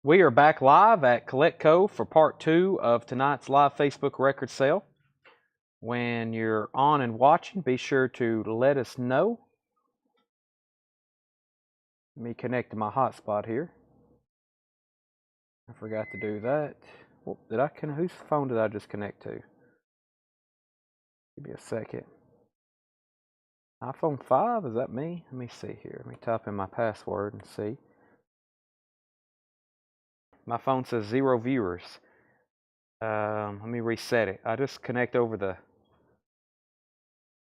We are back live at CollectCo for part 2 of tonight's live Facebook record sale. When you're on and watching, be sure to let us know. Let me connect to my hotspot here. I forgot to do that. Well, whose phone did I just connect to? Give me a second. iPhone 5, is that me? Let me see here. Let me type in my password and see. My phone says 0 viewers. Let me reset it. I just connect over the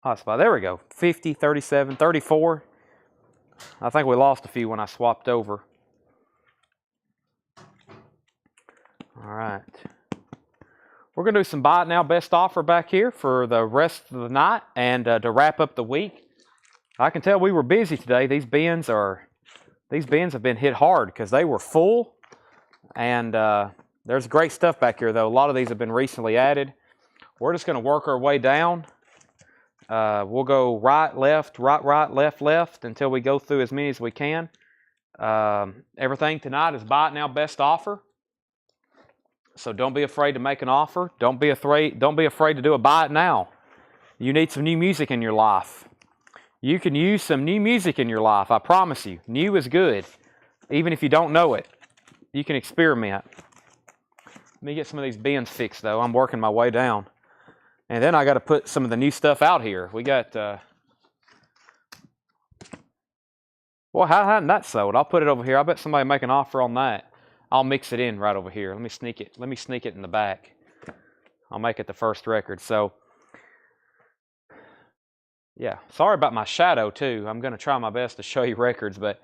hotspot. There we go. 50, 37, 34. I think we lost a few when I swapped over. All right. We're going to do some buy it now best offer back here for the rest of the night and to wrap up the week. I can tell we were busy today. These bins have been hit hard because they were full. And there's great stuff back here, though. A lot of these have been recently added. We're just going to work our way down. We'll go right, left, left, left until we go through as many as we can. Everything tonight is buy it now best offer. So don't be afraid to make an offer. Don't be afraid to do a buy it now. You need some new music in your life. You can use some new music in your life, I promise you. New is good, even if you don't know it. You can experiment. Let me get some of these bins fixed, though. I'm working my way down. And then I got to put some of the new stuff out here. We got, well, how hadn't that sold? I'll put it over here. I bet somebody make an offer on that. I'll mix it in right over here. Let me sneak it in the back. I'll make it the first record. So, yeah. Sorry about my shadow, too. I'm going to try my best to show you records, but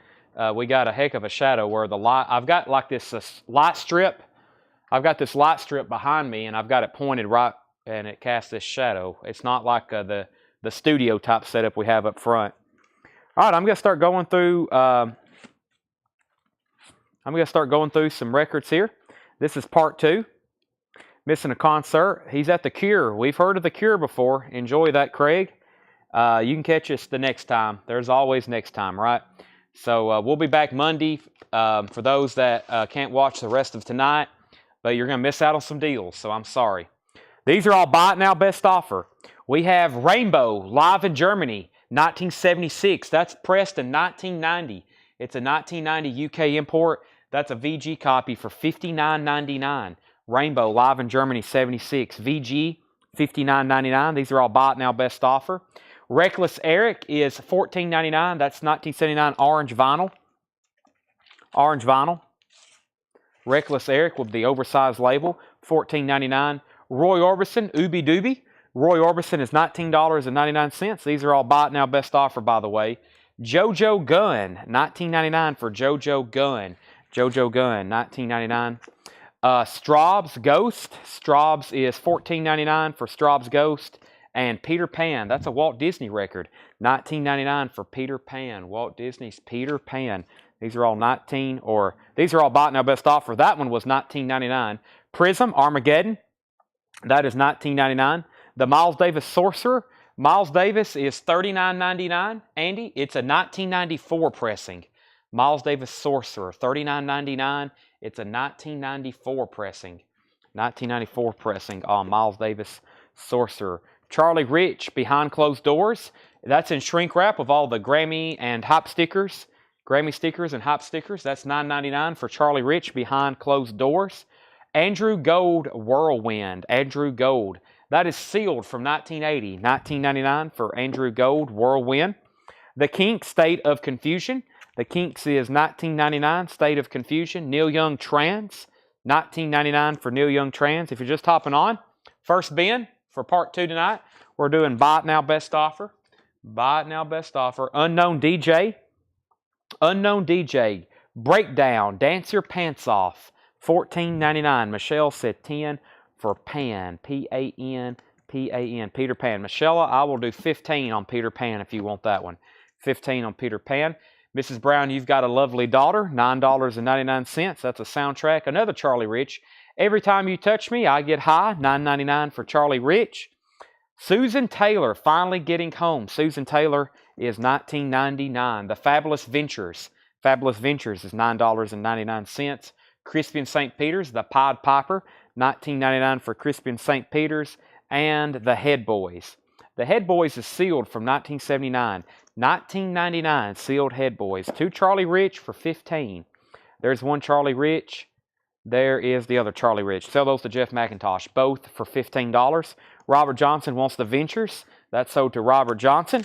we got a heck of a shadow where the light, I've got like this light strip. I've got this light strip behind me, and I've got it pointed right, and it casts this shadow. It's not like the studio type setup we have up front. All right, I'm going to start going through. I'm going to start going through some records here. This is part 2. Missing a concert. He's at the Cure. We've heard of the Cure before. Enjoy that, Craig. You can catch us the next time. There's always next time, right? So we'll be back Monday for those that can't watch the rest of tonight. But you're going to miss out on some deals, so I'm sorry. These are all buy it now best offer. We have Rainbow, live in Germany, 1976. That's pressed in 1990. It's a 1990 UK import. That's a VG copy for $59.99. Rainbow, live in Germany, 76. VG, $59.99. These are all buy it now best offer. Reckless Eric is $14.99. That's 1979 orange vinyl. Orange vinyl. Reckless Eric with the oversized label, $14.99. Roy Orbison, Ooby Dooby. Roy Orbison is $19.99. These are all buy it now best offer, by the way. JoJo Gunn, $19.99 for JoJo Gunn. JoJo Gunn, $19.99. Straub's Ghost. Straub's is $14.99 for Straub's Ghost. And Peter Pan, that's a Walt Disney record. $19.99 for Peter Pan. Walt Disney's Peter Pan. These are all these are all buy it now best offer. That one was $19.99. Prism, Armageddon. That is $19.99. The Miles Davis Sorcerer. Miles Davis is $39.99. Andy, it's a 1994 pressing. Miles Davis Sorcerer, $39.99. It's a 1994 pressing. 1994 pressing on Miles Davis Sorcerer. Charlie Rich, Behind Closed Doors. That's in shrink wrap with all the Grammy and Hop stickers. Grammy stickers and Hop stickers. That's $9.99 for Charlie Rich, Behind Closed Doors. Andrew Gold, Whirlwind. Andrew Gold. That is sealed from 1980. $19.99 for Andrew Gold, Whirlwind. The Kinks, State of Confusion. The Kinks is $19.99, State of Confusion. Neil Young, Trans. $19.99 for Neil Young, Trans. If you're just hopping on, first bin for part 2 tonight. We're doing buy it now best offer. Buy it now best offer. Unknown DJ. Unknown DJ. Breakdown. Dance Your Pants Off. $14.99. Michelle said 10 for Pan. P-A-N. P-A-N. Peter Pan. Michelle, I will do 15 on Peter Pan if you want that one. 15 on Peter Pan. Mrs. Brown, You've Got a Lovely Daughter. $9.99. That's a soundtrack. Another Charlie Rich. Every Time You Touch Me, I Get High. $9.99 for Charlie Rich. Susan Taylor, Finally Getting Home. Susan Taylor is $19.99. The Fabulous Ventures. Fabulous Ventures is $9.99. Crispy & St. Peter's, the Pied Piper, $19.99 for Crispy & St. Peter's, and the Head Boys. The Head Boys is sealed from 1979. $19.99 sealed Head Boys. 2 Charlie Rich for $15. There's 1 Charlie Rich. There is the other Charlie Rich. Sell those to Jeff McIntosh, both for $15. Robert Johnson wants the Ventures. That's sold to Robert Johnson.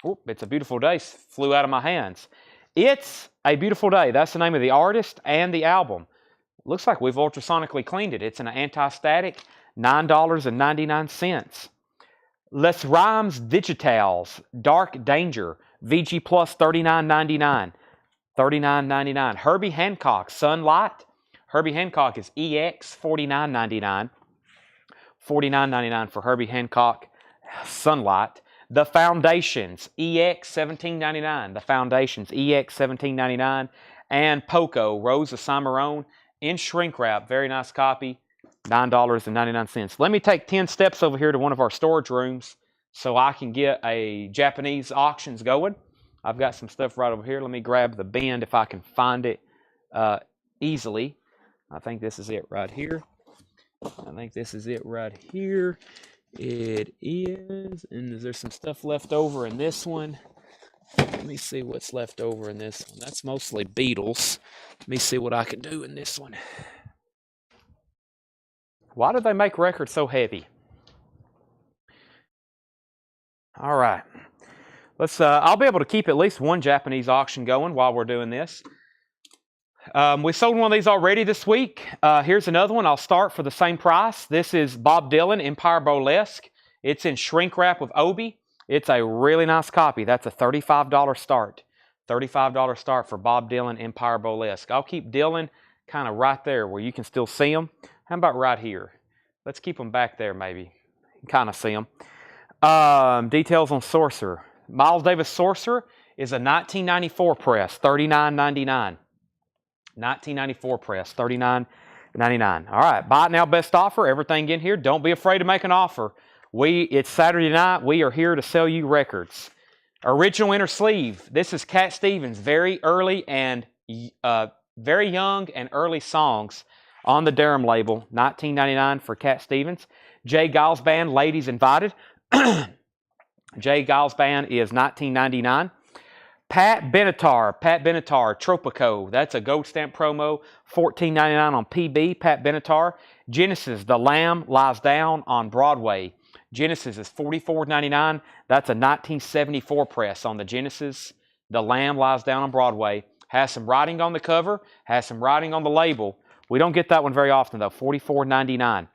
Oop, it's a beautiful day. Flew out of my hands. It's a beautiful day. That's the name of the artist and the album. Looks like we've ultrasonically cleaned it. It's an anti-static, $9.99. Les Rhymes Digitals, Dark Danger, VG Plus, $39.99. $39.99. Herbie Hancock, Sunlight. Herbie Hancock is EX, $49.99. $49.99 for Herbie Hancock, Sunlight. The Foundations, EX, $17.99. The Foundations, EX, $17.99. And Poco, Rose of Cimarron, in shrink wrap. Very nice copy, $9.99. Let me take 10 steps over here to one of our storage rooms so I can get a Japanese auctions going. I've got some stuff right over here. Let me grab the bin if I can find it easily. I think this is it right here. I think this is it right here. It is. And is there some stuff left over in this one? Let me see what's left over in this one. That's mostly Beatles. Let me see what I can do in this one. Why do they make records so heavy? All right. I'll be able to keep at least one Japanese auction going while we're doing this. We sold one of these already this week. Here's another one. I'll start for the same price. This is Bob Dylan, Empire Burlesque. It's in shrink wrap with Obi. It's a really nice copy. That's a $35 start. $35 start for Bob Dylan, Empire Burlesque. I'll keep Dylan kind of right there where you can still see them. How about right here? Let's keep them back there maybe. You can kind of see them. Details on Sorcerer. Miles Davis Sorcerer is a 1994 press, $39.99. 1994 press, $39.99. All right, buy it now, best offer. Everything in here. Don't be afraid to make an offer. It's Saturday night. We are here to sell you records. Original inner sleeve. This is Cat Stevens. Very early and very young and early songs on the Durham label. $19.99 for Cat Stevens. Jay Giles Band, Ladies Invited. Jay Giles Band is $19.99. Pat Benatar, Tropico. That's a gold stamp promo, $14.99 on PB. Pat Benatar. Genesis, The Lamb Lies Down on Broadway. Genesis is $44.99. That's a 1974 press on the Genesis. The Lamb Lies Down on Broadway. Has some writing on the cover, has some writing on the label. We don't get that one very often though. $44.99.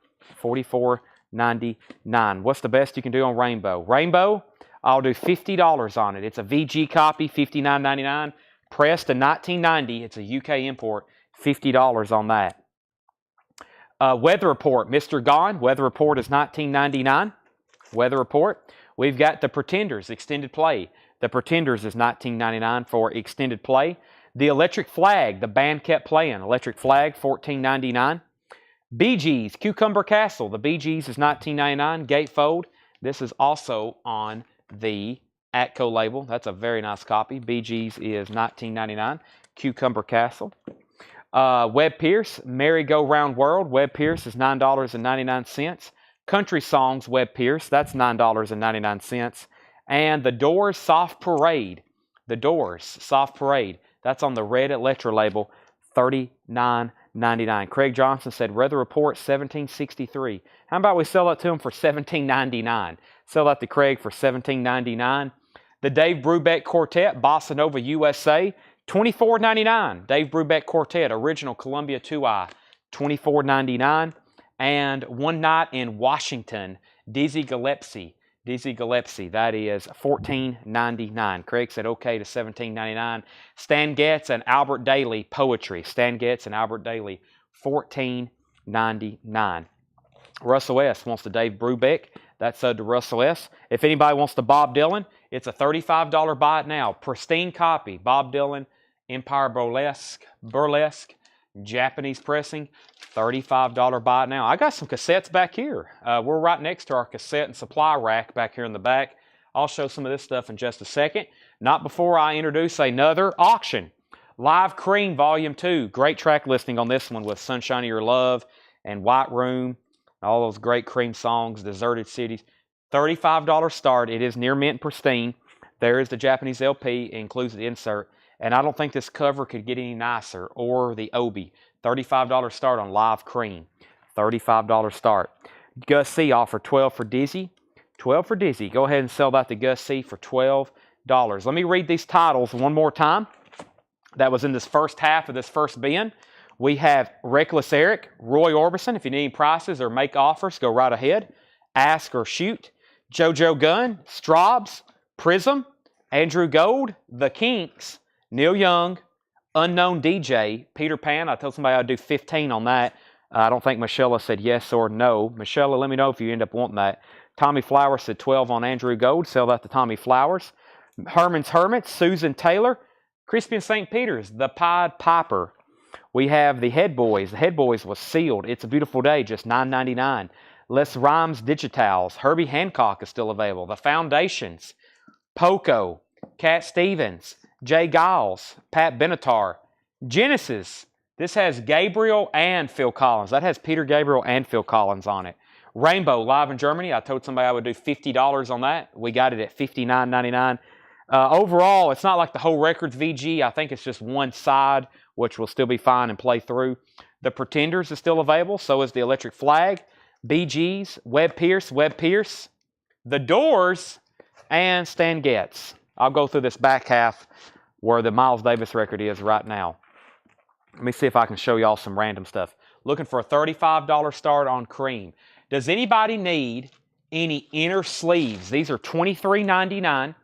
$44.99. What's the best you can do on Rainbow? Rainbow, I'll do $50 on it. It's a VG copy, $59.99. Pressed in 1990. It's a UK import. $50 on that. Weather Report, Mr. Gone. Weather Report is $19.99. Weather Report. We've got The Pretenders, extended play. The Pretenders is $19.99 for extended play. The Electric Flag, the band kept playing. Electric Flag, $14.99. Bee Gees, Cucumber Castle. The Bee Gees is $19.99. Gatefold. This is also on the Atco label. That's a very nice copy. Bee Gees is $19.99. Cucumber Castle. Webb Pierce, Merry Go Round World. Webb Pierce is $9.99. Country Songs, Webb Pierce. That's $9.99. And The Doors Soft Parade. The Doors Soft Parade. That's on the Red Electra label. $39.99. Craig Johnson said, Weather Report, $17.63. How about we sell that to him for $17.99? Sell that to Craig for $17.99. The Dave Brubeck Quartet, Bossa Nova USA, $24.99. Dave Brubeck Quartet, original Columbia 2i, $24.99. And One Night in Washington, Dizzy Gillespie. Dizzy Gillespie, that is $14.99. Craig said okay to $17.99. Stan Getz and Albert Daly, Poetry. Stan Getz and Albert Daly, $14.99. Russell S. wants the Dave Brubeck. That's to Russell S. If anybody wants the Bob Dylan, it's a $35 buy it now. Pristine copy. Bob Dylan, Empire Burlesque, Japanese pressing, $35 buy it now. I got some cassettes back here. We're right next to our cassette and supply rack back here in the back. I'll show some of this stuff in just a second. Not before I introduce another auction. Live Cream Volume 2. Great track listing on this one with Sunshine of Your Love and White Room. All those great Cream songs, Deserted Cities. $35 start. It is near mint and pristine. There is the Japanese LP. It includes the insert. And I don't think this cover could get any nicer, or the Obi. $35 start on Live Cream. $35 start. Gus C offered 12 for Dizzy. 12 for Dizzy. Go ahead and sell that to Gus C for $12. Let me read these titles one more time. That was in this first half of this first bin. We have Reckless Eric, Roy Orbison. If you need prices or make offers, go right ahead. Ask or Shoot. JoJo Gunn, Straubs, Prism, Andrew Gold, The Kinks, Neil Young, Unknown DJ, Peter Pan. I told somebody I'd do 15 on that. I don't think Michelle said yes or no. Michelle, let me know if you end up wanting that. Tommy Flowers said 12 on Andrew Gold. Sell that to Tommy Flowers. Herman's Hermits, Susan Taylor. Crispy and St. Peter's, The Pied Piper. We have the Head Boys. The Head Boys was sealed. It's a Beautiful Day, just $9.99. Les Rhymes Digitals. Herbie Hancock is still available. The Foundations. Poco. Cat Stevens. Jay Giles. Pat Benatar. Genesis. This has Gabriel and Phil Collins. That has Peter Gabriel and Phil Collins on it. Rainbow, live in Germany. I told somebody I would do $50 on that. We got it at $59.99. Overall, it's not like the whole record's VG. I think it's just one side, which will still be fine and play through. The Pretenders is still available. So is the Electric Flag, Bee Gees, Webb Pierce, The Doors, and Stan Getz. I'll go through this back half where the Miles Davis record is right now. Let me see if I can show y'all some random stuff. Looking for a $35 start on Cream. Does anybody need any inner sleeves? These are $23.99.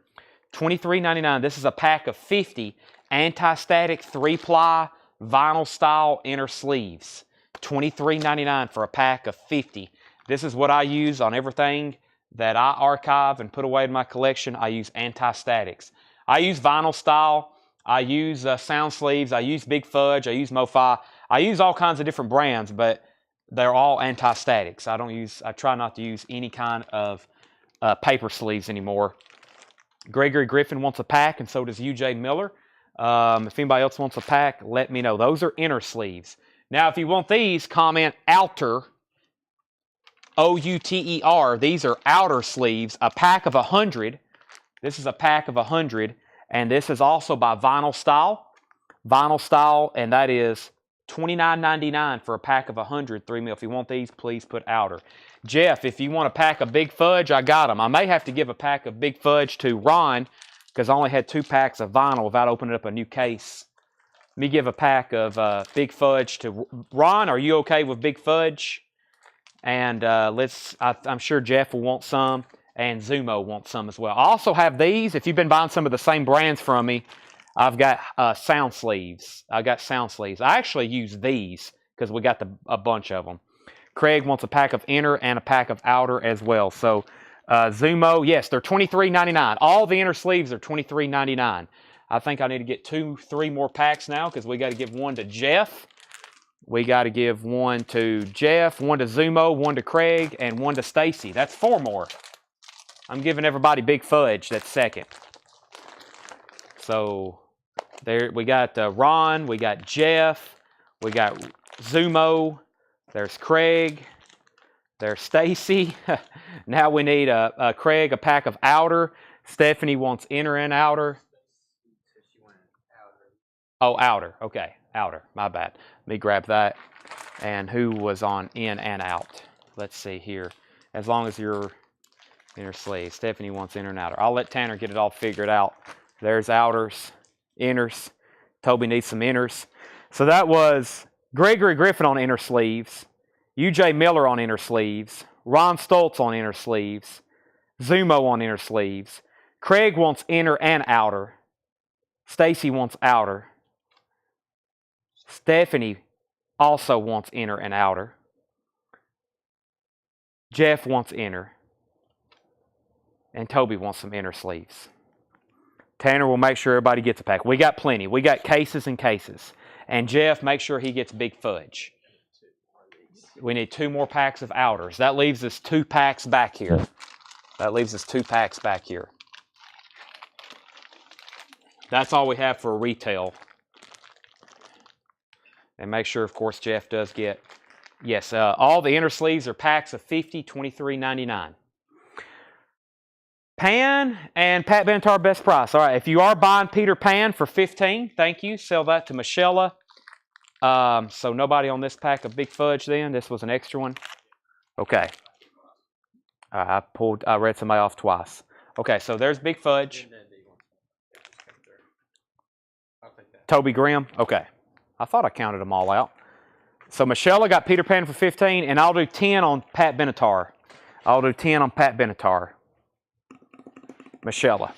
$23.99. This is a pack of 50 anti-static 3-ply vinyl style inner sleeves. $23.99 for a pack of 50. This is what I use on everything that I archive and put away in my collection. I use anti-statics. I use vinyl style. I use sound sleeves. I use Big Fudge. I use MoFi. I use all kinds of different brands, but they're all anti-statics. I try not to use any kind of paper sleeves anymore. Gregory Griffin wants a pack, and so does UJ Miller. If anybody else wants a pack, let me know. Those are inner sleeves. Now, if you want these, comment outer, O-U-T-E-R. These are outer sleeves, a pack of 100. This is a pack of 100, and this is also by Vinyl Style. Vinyl Style, and that is $29.99 for a pack of 100 3 mil. If you want these, please put outer. Jeff, if you want a pack of Big Fudge, I got them. I may have to give a pack of Big Fudge to Ron because I only had 2 packs of vinyl without opening up a new case. Let me give a pack of Big Fudge to Ron. Are you okay with Big Fudge? And I'm sure Jeff will want some, and Zumo wants some as well. I also have these. If you've been buying some of the same brands from me, I've got sound sleeves. I actually use these because we got a bunch of them. Craig wants a pack of inner and a pack of outer as well. So Zumo, yes, they're $23.99. All the inner sleeves are $23.99. I think I need to get 2-3 more packs now because we got to give one to Jeff. We got to give one to Jeff, one to Zumo, one to Craig, and one to Stacy. That's 4 more. I'm giving everybody Big Fudge. That's second. So there we got Ron, we got Jeff, we got Zumo, there's Craig, there's Stacy. Now we need Craig a pack of outer. Stephanie wants inner and outer. Oh, outer. Okay, outer. My bad. Let me grab that. And who was on in and out? Let's see here. As long as you're inner sleeve. Stephanie wants inner and outer. I'll let Tanner get it all figured out. There's outers, inners. Toby needs some inners. So that was Gregory Griffin on inner sleeves, UJ Miller on inner sleeves, Ron Stoltz on inner sleeves, Zumo on inner sleeves. Craig wants inner and outer. Stacy wants outer. Stephanie also wants inner and outer. Jeff wants inner. And Toby wants some inner sleeves. Tanner will make sure everybody gets a pack. We got plenty. We got cases and cases. And Jeff, make sure he gets Big Fudge. We need 2 more packs of outers. That leaves us 2 packs back here. That's all we have for retail. And make sure, of course, Jeff does get, yes, all the inner sleeves are packs of 50, $23.99. Pan and Pat Benatar best price. All right, if you are buying Peter Pan for $15, thank you. Sell that to Michelle. So nobody on this pack of Big Fudge then? This was an extra one? Okay. I read somebody off twice. Okay, so there's Big Fudge. Toby Grimm? Okay. I thought I counted them all out. So Michelle got Peter Pan for 15, and I'll do 10 on Pat Benatar. I'll do 10 on Pat Benatar. Michelle.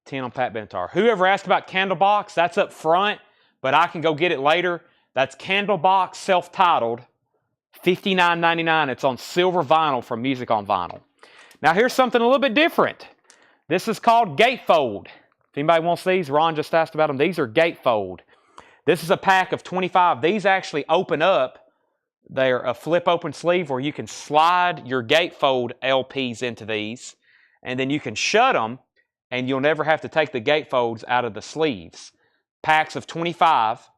10 on Pat Benatar. Whoever asked about Candlebox, that's up front, but I can go get it later. That's Candlebox self-titled, $59.99. It's on silver vinyl from Music on Vinyl. Now here's something a little bit different. This is called Gatefold. If anybody wants these, Ron just asked about them. These are Gatefold. This is a pack of 25. These actually open up. They're a flip open sleeve where you can slide your Gatefold LPs into these, and then you can shut them, and you'll never have to take the gatefolds out of the sleeves. Packs of 25,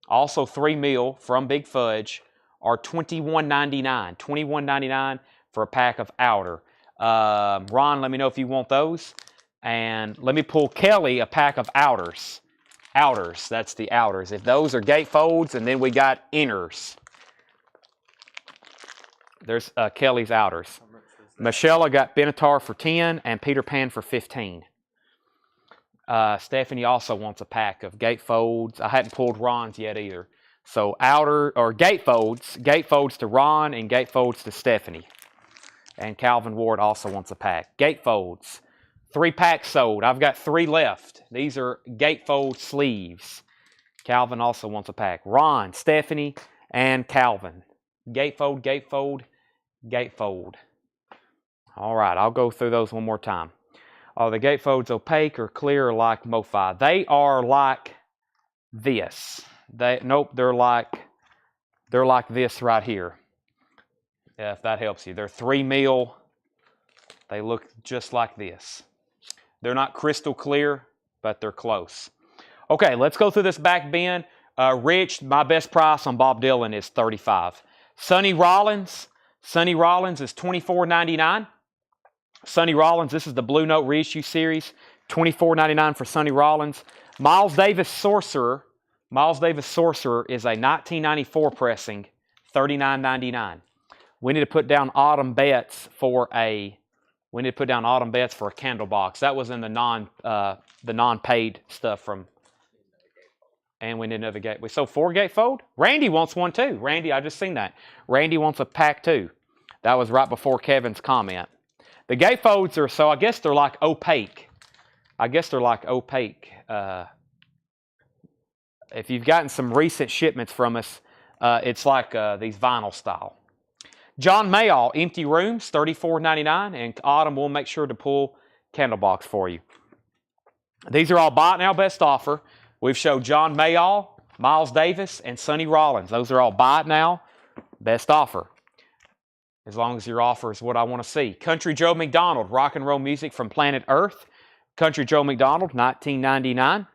also 3 mil from Big Fudge, are $21.99. $21.99 for a pack of outer. Ron, let me know if you want those. And let me pull Kelly a pack of outers. Outers, that's the outers. If those are gatefolds, and then we got inners. There's Kelly's outers. Michelle got Benatar for 10 and Peter Pan for 15. Stephanie also wants a pack of gatefolds. I hadn't pulled Ron's yet either. So outer or gatefolds to Ron and gatefolds to Stephanie. And Calvin Ward also wants a pack. Gatefolds. 3 packs sold. I've got 3 left. These are gatefold sleeves. Calvin also wants a pack. Ron, Stephanie, and Calvin. Gatefold, gatefold, gatefold. All right, I'll go through those one more time. Are the gatefolds opaque or clear or like MoFi? They are like this. Nope, they're like this right here. Yeah, if that helps you. They're 3 mil. They look just like this. They're not crystal clear, but they're close. Okay, let's go through this back bin. Rich, my best price on Bob Dylan is $35. Sonny Rollins is $24.99. Sonny Rollins, this is the Blue Note reissue series, $24.99 for Sonny Rollins. Miles Davis Sorcerer is a 1994 pressing, $39.99. We need to put down autumn bets for a Candlebox. That was in the non-paid stuff from. And we need another gate. We sold 4 gatefold. Randy wants one too. Randy, I just seen that. Randy wants a pack too. That was right before Kevin's comment. The gatefolds are, so I guess they're like opaque. If you've gotten some recent shipments from us, it's like these vinyl style. John Mayall, Empty Rooms, $34.99. And Autumn will make sure to pull Candlebox for you. These are all buy it now best offer. We've showed John Mayall, Miles Davis, and Sonny Rollins. Those are all buy it now best offer. As long as your offer is what I want to see. Country Joe McDonald, rock and roll music from planet Earth. Country Joe McDonald, $19.99.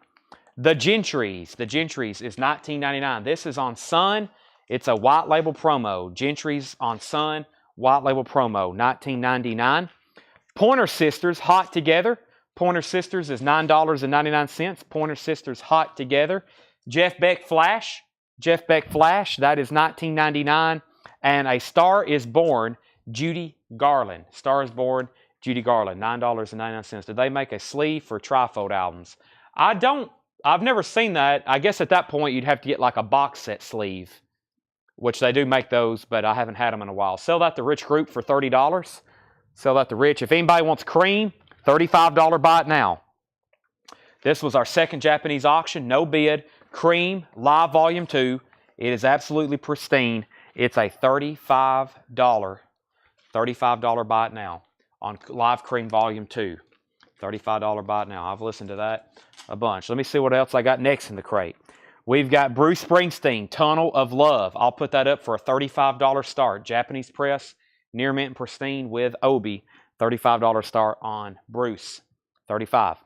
The Gentrys is $19.99. This is on Sun. It's a white label promo. Gentrys on Sun, white label promo, $19.99. Pointer Sisters, Hot Together. Pointer Sisters is $9.99. Pointer Sisters, Hot Together. Jeff Beck Flash, that is $19.99. And A Star is Born, Judy Garland. Star is Born, Judy Garland, $9.99. Did they make a sleeve for trifold albums? I've never seen that. I guess at that point you'd have to get like a box set sleeve, which they do make those, but I haven't had them in a while. Sell that to Rich Group for $30. Sell that to Rich. If anybody wants Cream, $35 buy it now. This was our second Japanese auction, no bid. Cream, Live Volume 2. It is absolutely pristine. It's a $35 buy it now on Live Cream Volume 2. $35 buy it now. I've listened to that a bunch. Let me see what else I got next in the crate. We've got Bruce Springsteen, Tunnel of Love. I'll put that up for a $35 start. Japanese press, near mint and pristine with Obi. $35 start on Bruce. $35.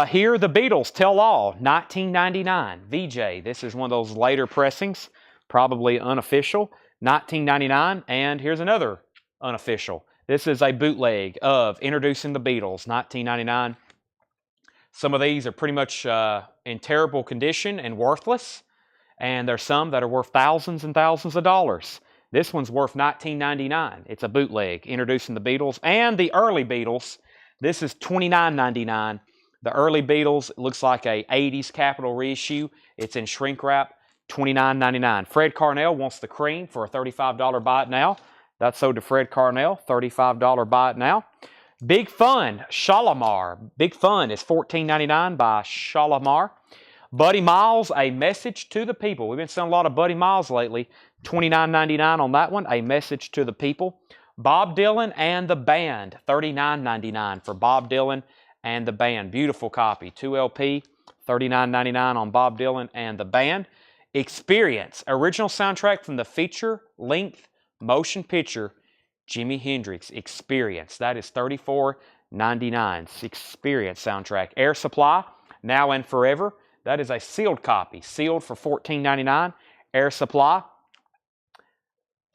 Here, the Beatles, Tell All, 1999, VJ. This is one of those later pressings, probably unofficial, 1999. And here's another unofficial. This is a bootleg of Introducing the Beatles, 1999. Some of these are pretty much in terrible condition and worthless. And there's some that are worth thousands and thousands of dollars. This one's worth $19.99. It's a bootleg, Introducing the Beatles and the early Beatles. This is $29.99. The early Beatles looks like a 80s Capitol reissue. It's in shrink wrap, $29.99. Fred Carnell wants the cream for a $35 buy it now. That's sold to Fred Carnell, $35 buy it now. Big Fun, Shalimar. Big Fun is $14.99 by Shalimar. Buddy Miles, A Message to the People. We've been selling a lot of Buddy Miles lately. $29.99 on that one, A Message to the People. Bob Dylan and the Band, $39.99 for Bob Dylan and the Band. Beautiful copy, 2LP, $39.99 on Bob Dylan and the Band. Experience, original soundtrack from the feature-length motion picture Jimi Hendrix Experience. That is $34.99. Experience soundtrack. Air Supply, Now and Forever. That is a sealed copy, sealed for $14.99. Air Supply.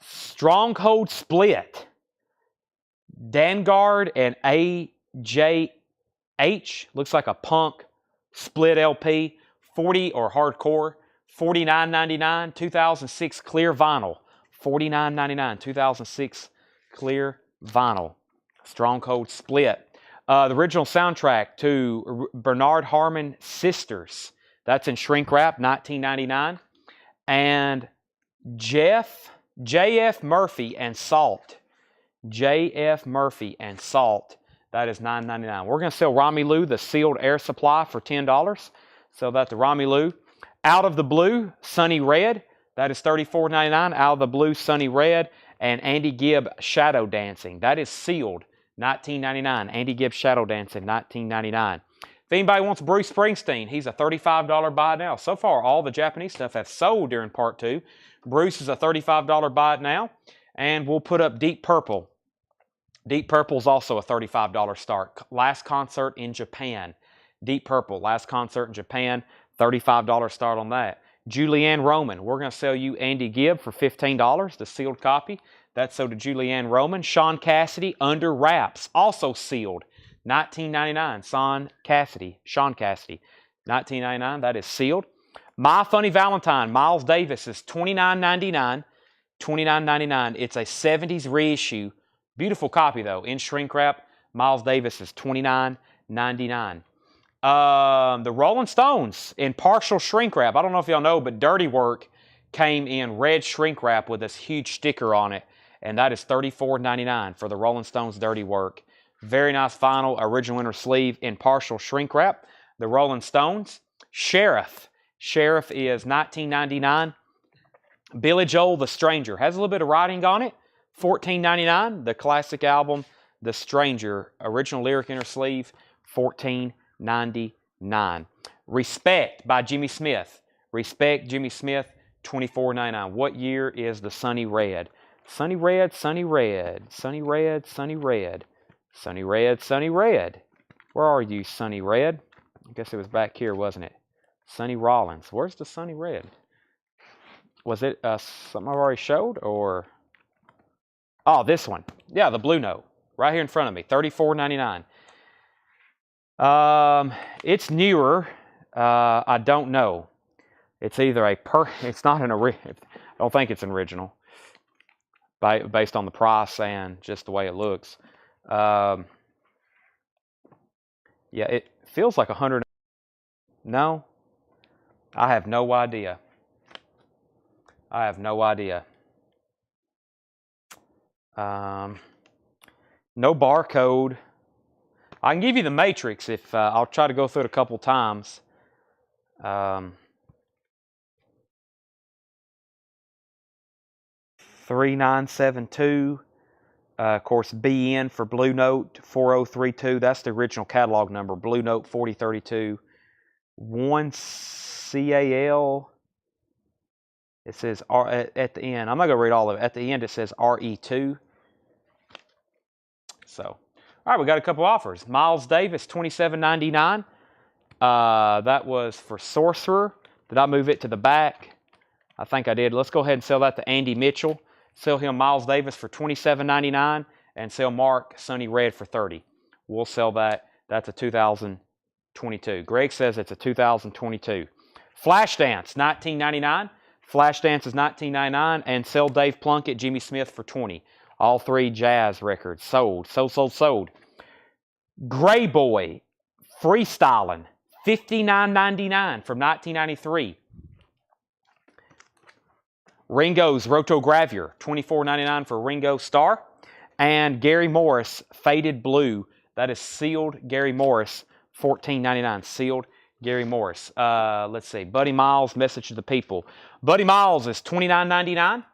Stronghold Split. Dangard and AJH. Looks like a punk split LP. 40 or hardcore. $49.99. 2006 clear vinyl. $49.99. 2006 clear vinyl. Stronghold Split. The original soundtrack to Bernard Harmon Sisters. That's in shrink wrap, $19.99. And J.F. Murphy and Salt. J.F. Murphy and Salt. That is $9.99. We're going to sell Romelu, the sealed Air Supply, for $10. Sell that to Romelu. Out of the Blue, Sunny Red. That is $34.99. Out of the Blue, Sunny Red. And Andy Gibb, Shadow Dancing. That is sealed, $19.99. Andy Gibb, Shadow Dancing, $19.99. If anybody wants Bruce Springsteen, he's a $35 buy it now. So far, all the Japanese stuff have sold during part 2. Bruce is a $35 buy it now. And we'll put up Deep Purple. Deep Purple is also a $35 start. Last concert in Japan. Deep Purple, last concert in Japan, $35 start on that. Julianne Roman, we're going to sell you Andy Gibb for $15, the sealed copy. That's sold to Julianne Roman. Sean Cassidy, Under Wraps, also sealed. $19.99. Sean Cassidy, $19.99. That is sealed. My Funny Valentine, Miles Davis is $29.99. $29.99. It's a 70s reissue. Beautiful copy, though, in shrink wrap. Miles Davis is $29.99. The Rolling Stones in partial shrink wrap. I don't know if y'all know, but Dirty Work came in red shrink wrap with this huge sticker on it. And that is $34.99 for the Rolling Stones Dirty Work. Very nice vinyl, original inner sleeve in partial shrink wrap. The Rolling Stones. Sheriff. Sheriff is $19.99. Billy Joel, The Stranger. Has a little bit of writing on it. $14.99. The classic album, The Stranger. Original lyric inner sleeve. $14.99. Respect by Jimmy Smith. Respect, Jimmy Smith, $24.99. What year is the Sunny Red? Sunny Red, Sunny Red, Sunny Red, Sunny Red, Sunny Red, Sunny Red. Where are you, Sunny Red? I guess it was back here, wasn't it? Sunny Rollins. Where's the Sunny Red? Was it something I've already showed, or? Oh, this one. Yeah, the Blue Note. Right here in front of me, $34.99. It's newer. I don't know. It's either it's not an original. I don't think it's an original. Based on the price and just the way it looks. Yeah, it feels like 100. No, I have no idea. I have no idea. No barcode. I can give you the matrix if I'll try to go through it a couple times. 3972. Of course, BN for Blue Note 4032. That's the original catalog number. Blue Note 4032. 1CAL. It says at the end. I'm not going to read all of it. At the end, it says RE2. So, all right, we got a couple offers. Miles Davis, $27.99. That was for Sorcerer. Did I move it to the back? I think I did. Let's go ahead and sell that to Andy Mitchell. Sell him Miles Davis for $27.99 and sell Mark Sonny Red for $30. We'll sell that. That's a 2022. Greg says it's a 2022. Flashdance, $19.99. Flashdance is $19.99 and sell Dave Plunkett, Jimmy Smith for $20. All three Jazz records sold. Sold. Gray Boy, Freestyling, $59.99 from 1993. Ringo's Rotogravure, $24.99 for Ringo Starr. And Gary Morris, Faded Blue. That is sealed Gary Morris, $14.99. Sealed Gary Morris. Let's see. Buddy Miles, Message to the People. Buddy Miles is $29.99.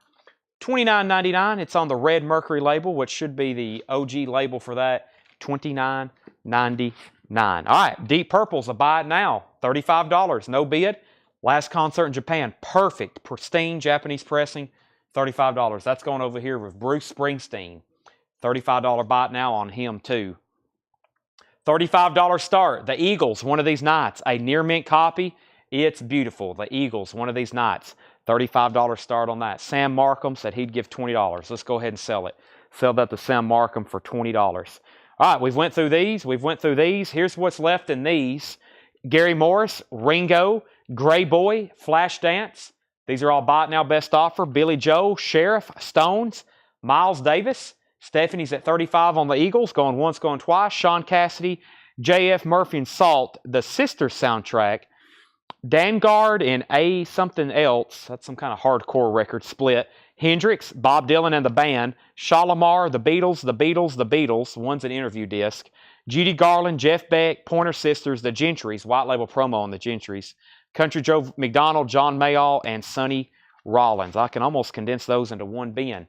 $29.99. It's on the Red Mercury label, which should be the OG label for that. $29.99. All right. Deep Purple's a buy it now. $35. No bid. Last concert in Japan. Perfect. Pristine Japanese pressing. $35. That's going over here with Bruce Springsteen. $35 buy it now on him too. $35 start. The Eagles, One of These Nights. A near mint copy. It's beautiful. The Eagles, One of These Nights. $35 start on that. Sam Markham said he'd give $20. Let's go ahead and sell it. Sell that to Sam Markham for $20. All right, we've went through these. Here's what's left in these. Gary Morris, Ringo, Gray Boy, Flashdance. These are all buy it now best offer. Billy Joel, Sheriff, Stones, Miles Davis. Stephanie's at 35 on the Eagles, going once, going twice. Sean Cassidy, J.F. Murphy and Salt, the Sisters soundtrack. Dangard and A Something Else, that's some kind of hardcore record split. Hendrix, Bob Dylan and the Band. Shalimar, The Beatles, one's an interview disc. Judy Garland, Jeff Beck, Pointer Sisters, The Gentrys, white label promo on The Gentrys. Country Joe McDonald, John Mayall, and Sonny Rollins. I can almost condense those into one bin.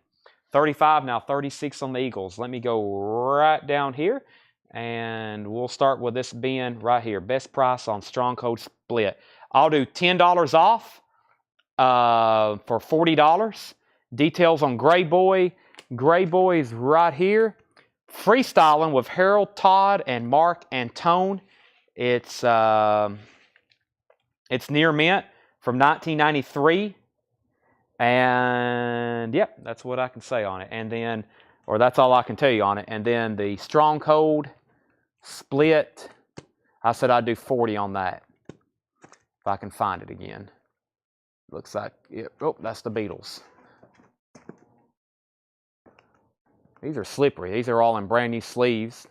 35 now, 36 on the Eagles. Let me go right down here, and we'll start with this bin right here. Best price on Strong Code Split. I'll do $10 off for $40. Details on Gray Boy. Gray Boy's right here. Freestyling with Harold Todd and Mark Antone. It's near mint from 1993. And yep, that's what I can say on it. And then, or that's all I can tell you on it. And then the Strong Code Split, I said I'd do 40 on that. If I can find it again. Looks like, yep. Oh, that's the Beatles. These are slippery. These are all in brand new sleeves.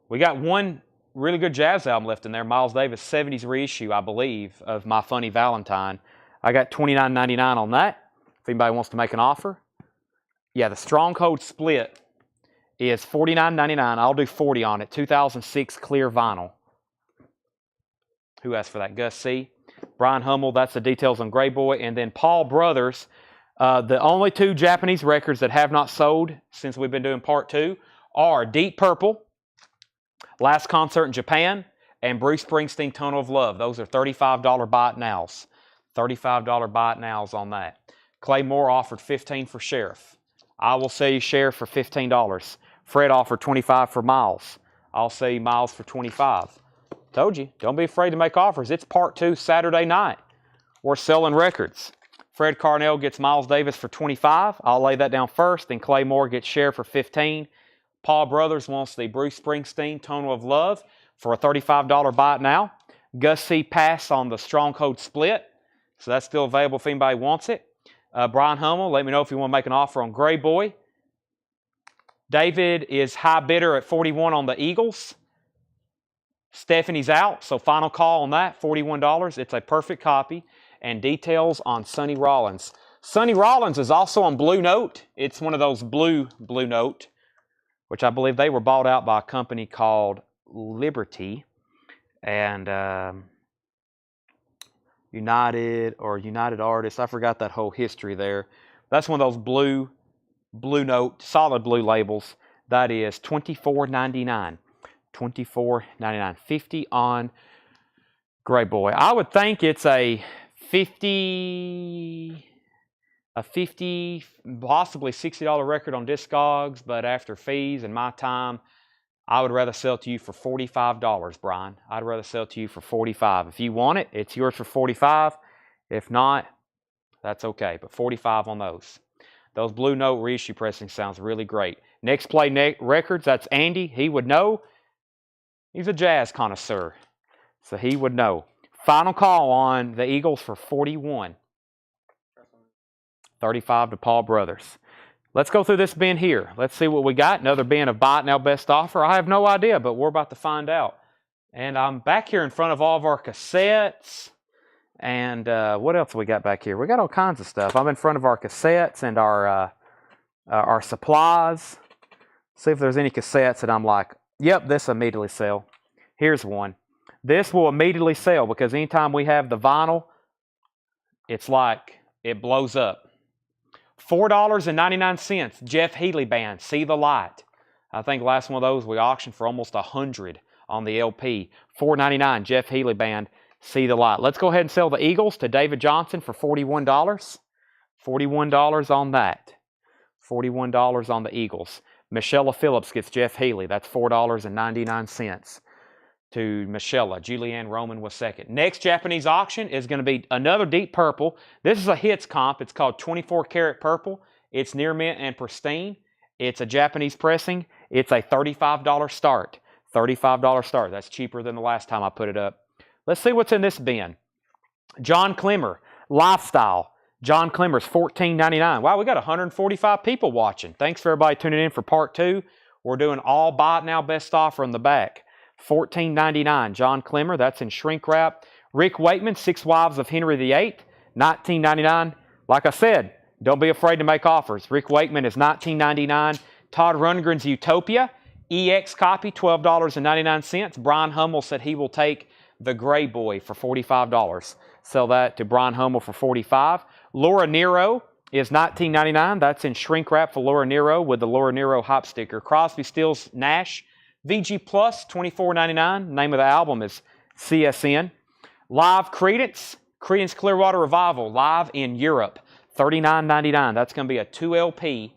We got one really good jazz album left in there. Miles Davis, 70s reissue, I believe, of My Funny Valentine. I got $29.99 on that, if anybody wants to make an offer. Yeah, the Strong Code Split is $49.99. I'll do 40 on it. 2006 clear vinyl. Who asked for that? Gus C. Brian Hummel, that's the details on Gray Boy. And then Paul Brothers, the only two Japanese records that have not sold since we've been doing part 2 are Deep Purple, Last Concert in Japan, and Bruce Springsteen, Tunnel of Love. Those are $35 buy it nows. $35 buy it nows on that. Clay Moore offered $15 for Sheriff. I will sell you Sheriff for $15. Fred offered $25 for Miles. I'll sell you Miles for $25. Told you, don't be afraid to make offers. It's part 2 Saturday night. We're selling records. Fred Carnell gets Miles Davis for $25. I'll lay that down first. Then Clay Moore gets Sheriff for $15. Paul Brothers wants the Bruce Springsteen Tunnel of Love for a $35 buy it now. Gus C. pass on the Strong Code Split. So that's still available if anybody wants it. Brian Hummel, let me know if you want to make an offer on Gray Boy. David is high bidder at 41 on the Eagles. Stephanie's out, so final call on that, $41. It's a perfect copy. And details on Sonny Rollins. Sonny Rollins is also on Blue Note. It's one of those Blue Note, which I believe they were bought out by a company called Liberty. And United Artists. I forgot that whole history there. That's one of those Blue Note, solid blue labels. That is $24.99. $24.99. 50 on Gray Boy. I would think it's a 50, possibly $60 record on Discogs, but after fees and my time, I would rather sell to you for $45, Brian. I'd rather sell to you for $45. If you want it, it's yours for $45. If not, that's okay, but $45 on those. Those Blue Note reissue pressing sounds really great. Next Play Records, that's Andy. He would know. He's a jazz connoisseur, so he would know. Final call on the Eagles for 41. 35 to Paul Brothers. Let's go through this bin here. Let's see what we got. Another bin of Buy It Now Best Offer. I have no idea, but we're about to find out. And I'm back here in front of all of our cassettes. And what else we got back here? We got all kinds of stuff. I'm in front of our cassettes and our supplies. See if there's any cassettes that I'm like, yep, this immediately sell. Here's one. This will immediately sell because anytime we have the vinyl, it's like it blows up. $4.99, Jeff Healey Band, See the Light. I think the last one of those we auctioned for almost $100 on the LP. $4.99, Jeff Healey Band, See the Light. Let's go ahead and sell the Eagles to David Johnson for $41. $41 on that. $41 on the Eagles. Michelle Phillips gets Jeff Healey. That's $4.99 to Michelle. Julianne Roman was second. Next Japanese auction is going to be another deep purple. This is a hits comp. It's called 24 karat purple. It's near mint and pristine. It's a Japanese pressing. It's a $35 start. $35 start. That's cheaper than the last time I put it up. Let's see what's in this bin. John Clemmer, Lifestyle. John Clemmer's $14.99. Wow, we got 145 people watching. Thanks for everybody tuning in for part 2. We're doing all Buy It Now Best Offer in the back. $14.99. John Clemmer, that's in shrink wrap. Rick Wakeman, Six Wives of Henry VIII, $19.99. Like I said, don't be afraid to make offers. Rick Wakeman is $19.99. Todd Rundgren's Utopia, EX copy, $12.99. Brian Hummel said he will take the Gray Boy for $45. Sell that to Brian Hummel for $45. Laura Nero is $19.99. That's in shrink wrap for Laura Nero with the Laura Nero hop sticker. Crosby, Stills, Nash, VG Plus, $24.99. Name of the album is CSN. Live Creedence, Creedence Clearwater Revival, live in Europe, $39.99. That's going to be a 2LP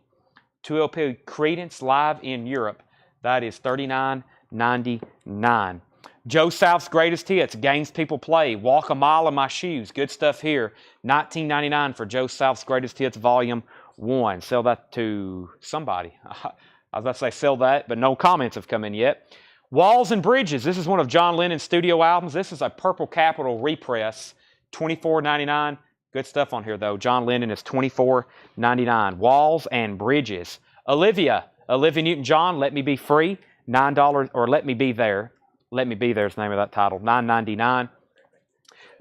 Creedence live in Europe. That is $39.99. Joe South's Greatest Hits, Games People Play, Walk a Mile in My Shoes. Good stuff here. $19.99 for Joe South's Greatest Hits Volume 1. Sell that to somebody. I was about to say sell that, but no comments have come in yet. Walls and Bridges. This is one of John Lennon's studio albums. This is a Purple Capital repress. $24.99. Good stuff on here, though. John Lennon is $24.99. Walls and Bridges. Olivia Newton-John, Let Me Be Free. $9, or Let Me Be There. Let Me Be There is the name of that title. $9.99.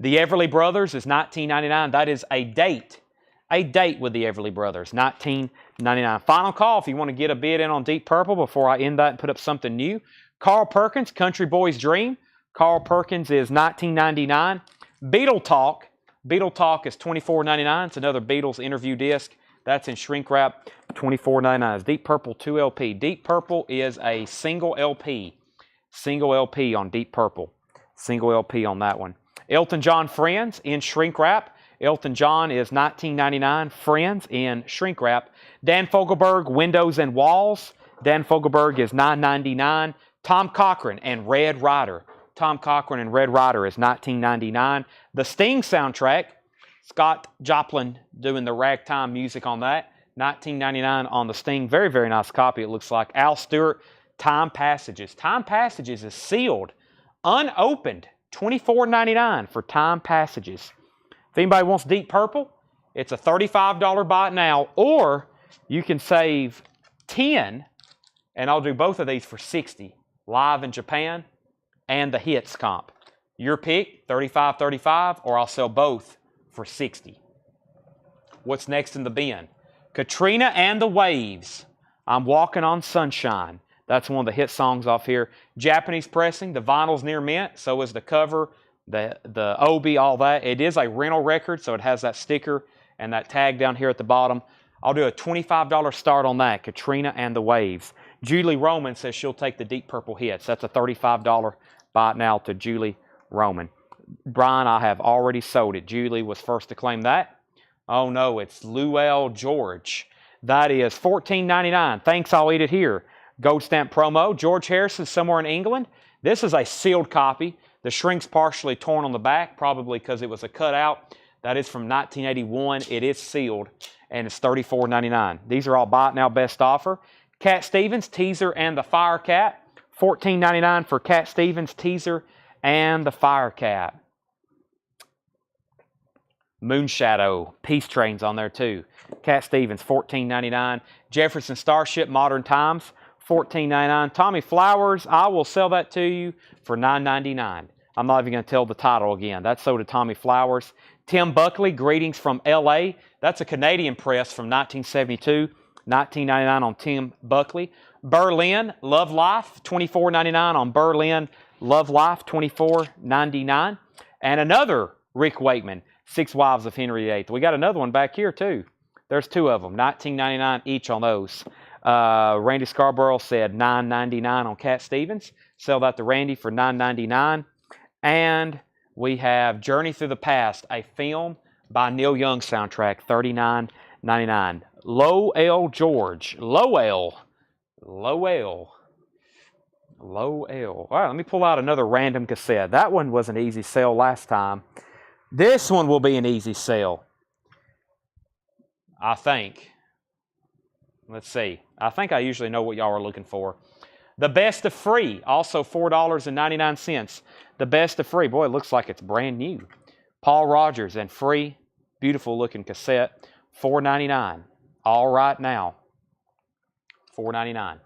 The Everly Brothers is $19.99. That is a date. A date with the Everly Brothers. $19.99. Final call if you want to get a bid in on Deep Purple before I end that and put up something new. Carl Perkins, Country Boy's Dream. Carl Perkins is $19.99. Beatle Talk. Beatle Talk is $24.99. It's another Beatles interview disc. That's in shrink wrap. $24.99. It's Deep Purple 2LP. Deep Purple is a single LP. Single LP on Deep Purple. Single LP on that one. Elton John Friends in shrink wrap. Elton John is $19.99. Friends in shrink wrap. Dan Fogelberg, Windows and Walls. Dan Fogelberg is $9.99. Tom Cochran and Red Rider. Tom Cochran and Red Rider is $19.99. The Sting soundtrack, Scott Joplin doing the ragtime music on that. $19.99 on the Sting. Very, very nice copy, it looks like. Al Stewart, Time Passages. Time Passages is sealed, unopened. $24.99 for Time Passages. If anybody wants Deep Purple, it's a $35 buy it now, or you can save $10, and I'll do both of these for $60. Live in Japan and the Hits comp. Your pick, $35.35, or I'll sell both for $60. What's next in the bin? Katrina and the Waves. I'm Walking on Sunshine. That's one of the hit songs off here. Japanese pressing. The vinyl's near mint. So is the cover, the obi, all that. It is a rental record, so it has that sticker and that tag down here at the bottom. I'll do a $25 start on that. Katrina and the Waves. Julie Roman says she'll take the Deep Purple Hits. That's a $35 buy it now to Julie Roman. Brian, I have already sold it. Julie was first to claim that. Oh no, it's Luell George. That is $14.99. Thanks, I'll eat it here. Gold stamp promo. George Harrison, Somewhere in England. This is a sealed copy. The shrink's partially torn on the back, probably because it was a cutout. That is from 1981. It is sealed, and it's $34.99. These are all buy it now best offer. Cat Stevens, Teaser, and the Fire Cat. $14.99 for Cat Stevens, Teaser, and the Fire Cat. Moonshadow, Peace Train's on there too. Cat Stevens, $14.99. Jefferson Starship, Modern Times, $14.99. Tommy Flowers, I will sell that to you for $9.99. I'm not even going to tell the title again. That's sold to Tommy Flowers. Tim Buckley, Greetings from L.A. That's a Canadian press from 1972. $19.99 on Tim Buckley. Berlin, Love Life, $24.99 on Berlin, Love Life, $24.99. And another Rick Wakeman, Six Wives of Henry VIII. We got another one back here too. There's two of them, $19.99 each on those. Randy Scarborough said $9.99 on Cat Stevens. Sell that to Randy for $9.99. And we have Journey Through the Past, a film by Neil Young soundtrack, $39.99. Lowell George. Lowell. All right, let me pull out another random cassette. That one was an easy sale last time. This one will be an easy sale, I think. Let's see. I think I usually know what y'all are looking for. The Best of Free, also $4.99. The Best of Free. Boy, it looks like it's brand new. Paul Rogers and Free. Beautiful looking cassette. $4.99. All right now. $4.99.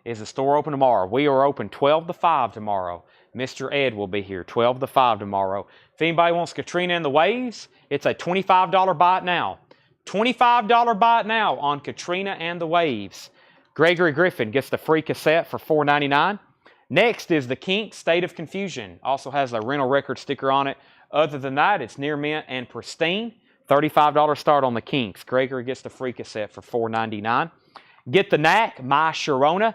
Is the store open tomorrow? We are open 12 to 5 tomorrow. Mr. Ed will be here 12 to 5 tomorrow. If anybody wants Katrina and the Waves, it's a $25 buy it now. $25 buy it now on Katrina and the Waves. Gregory Griffin gets the free cassette for $4.99. Next is the Kinks, State of Confusion. Also has a rental record sticker on it. Other than that, it's near mint and pristine. $35 start on the Kinks. Gregory gets the free cassette for $4.99. Get the Knack, My Sharona.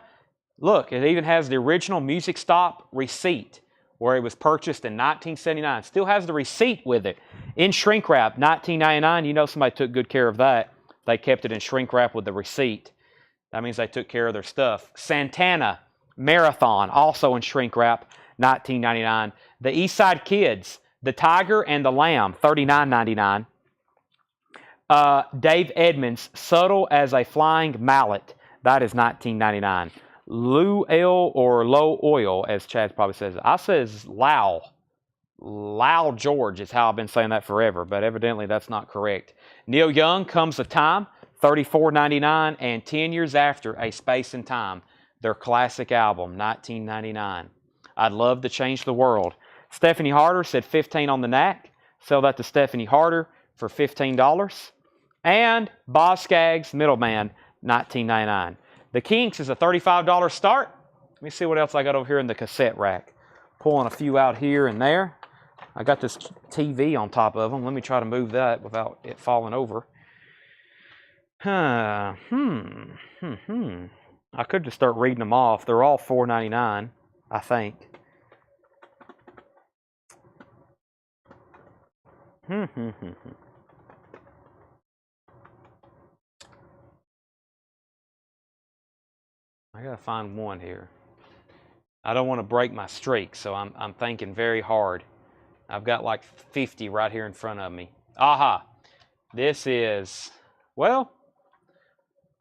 Look, it even has the original Music Stop receipt where it was purchased in 1979. Still has the receipt with it. In shrink wrap, $19.99. You know somebody took good care of that. They kept it in shrink wrap with the receipt. That means they took care of their stuff. Santana Marathon, also in shrink wrap, $19.99. The Eastside Kids, The Tiger and the Lamb, $39.99. Dave Edmonds, Subtle as a Flying Mallet, that is $19.99. Lou L or Low Oil, as Chad probably says. I says Lau. Lau George is how I've been saying that forever, but evidently that's not correct. Neil Young, Comes the Time, $34.99, and 10 Years After, A Space in Time, their classic album, $19.99. I'd love to change the world. Stephanie Harder said $15 on the Knack. Sell that to Stephanie Harder for $15. And Boz Scaggs, Middleman, $19.99. The Kinks is a $35 start. Let me see what else I got over here in the cassette rack. Pulling a few out here and there. I got this TV on top of them. Let me try to move that without it falling over. I could just start reading them off. They're all $4.99, I think. I gotta find one here. I don't want to break my streak, so I'm thinking very hard. I've got like 50 right here in front of me. Aha! This is, well,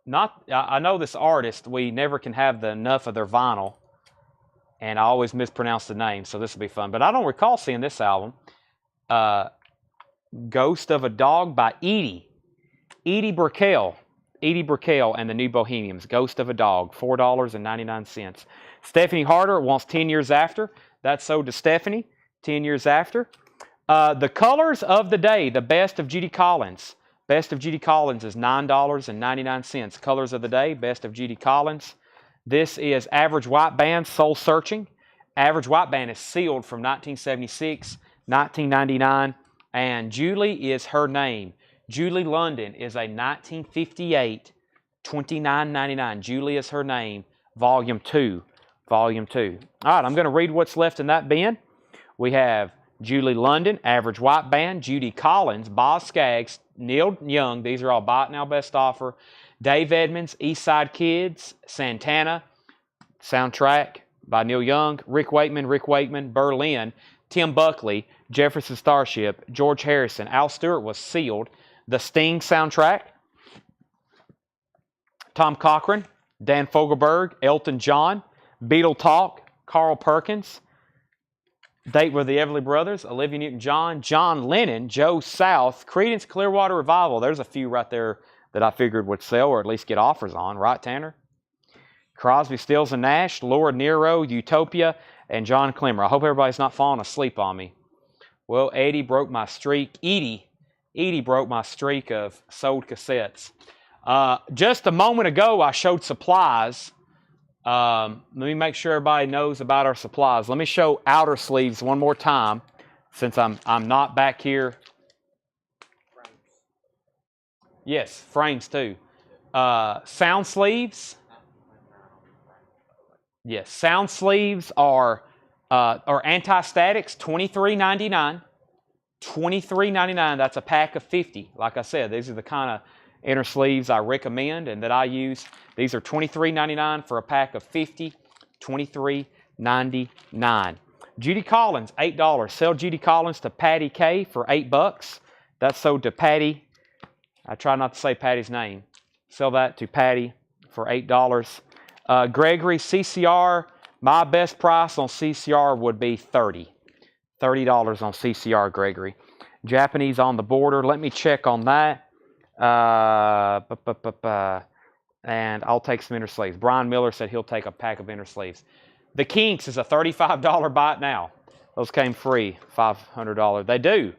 not. I know this artist. We never can have enough of their vinyl, and I always mispronounce the name, so this will be fun. But I don't recall seeing this album. Ghost of a Dog by Edie Brickell. Edie Brickell and the New Bohemians. Ghost of a Dog, $4.99. Stephanie Harder wants 10 Years After. That's sold to Stephanie, 10 Years After. The Colors of the Day, the Best of Judy Collins. Best of Judy Collins is $9.99. Colors of the Day, Best of Judy Collins. This is Average White Band, Soul Searching. Average White Band is sealed from 1976, 1999. And Julie is her name. Julie London is a 1958, $29.99. Julie is her name, Volume 2. Volume 2. All right, I'm going to read what's left in that bin. We have Julie London, Average White Band, Judy Collins, Boz Scaggs, Neil Young. These are all buy it now best offer. Dave Edmonds, Eastside Kids, Santana, soundtrack by Neil Young, Rick Wakeman, Berlin, Tim Buckley, Jefferson Starship, George Harrison, Al Stewart was Sealed, the Sting soundtrack, Tom Cochrane, Dan Fogelberg, Elton John, Beatle Talk, Carl Perkins, Date with the Everly Brothers, Olivia Newton-John, John Lennon, Joe South, Creedence Clearwater Revival. There's a few right there that I figured would sell or at least get offers on, right, Tanner? Crosby, Stills, and Nash, Laura Nero, Utopia, and John Clemmer. I hope everybody's not falling asleep on me. Well, Eddie broke my streak. Edie broke my streak of sold cassettes. Just a moment ago, I showed supplies. Let me make sure everybody knows about our supplies. Let me show outer sleeves one more time, since I'm not back here. Yes, frames too. Sound sleeves. Yes, sound sleeves are anti-statics, $23.99. $23.99. That's a pack of 50. Like I said, these are the kind of inner sleeves I recommend and that I use. These are $23.99 for a pack of 50. $23.99. Judy Collins, $8. Sell Judy Collins to Patty K for $8. That's sold to Patty. I try not to say Patty's name. Sell that to Patty for $8. Gregory CCR, my best price on CCR would be $30. $30 on CCR, Gregory. Japanese on the border. Let me check on that. And I'll take some inner sleeves. Brian Miller said he'll take a pack of inner sleeves. The Kinks is a $35 buy it now. Those came free, $500. They do.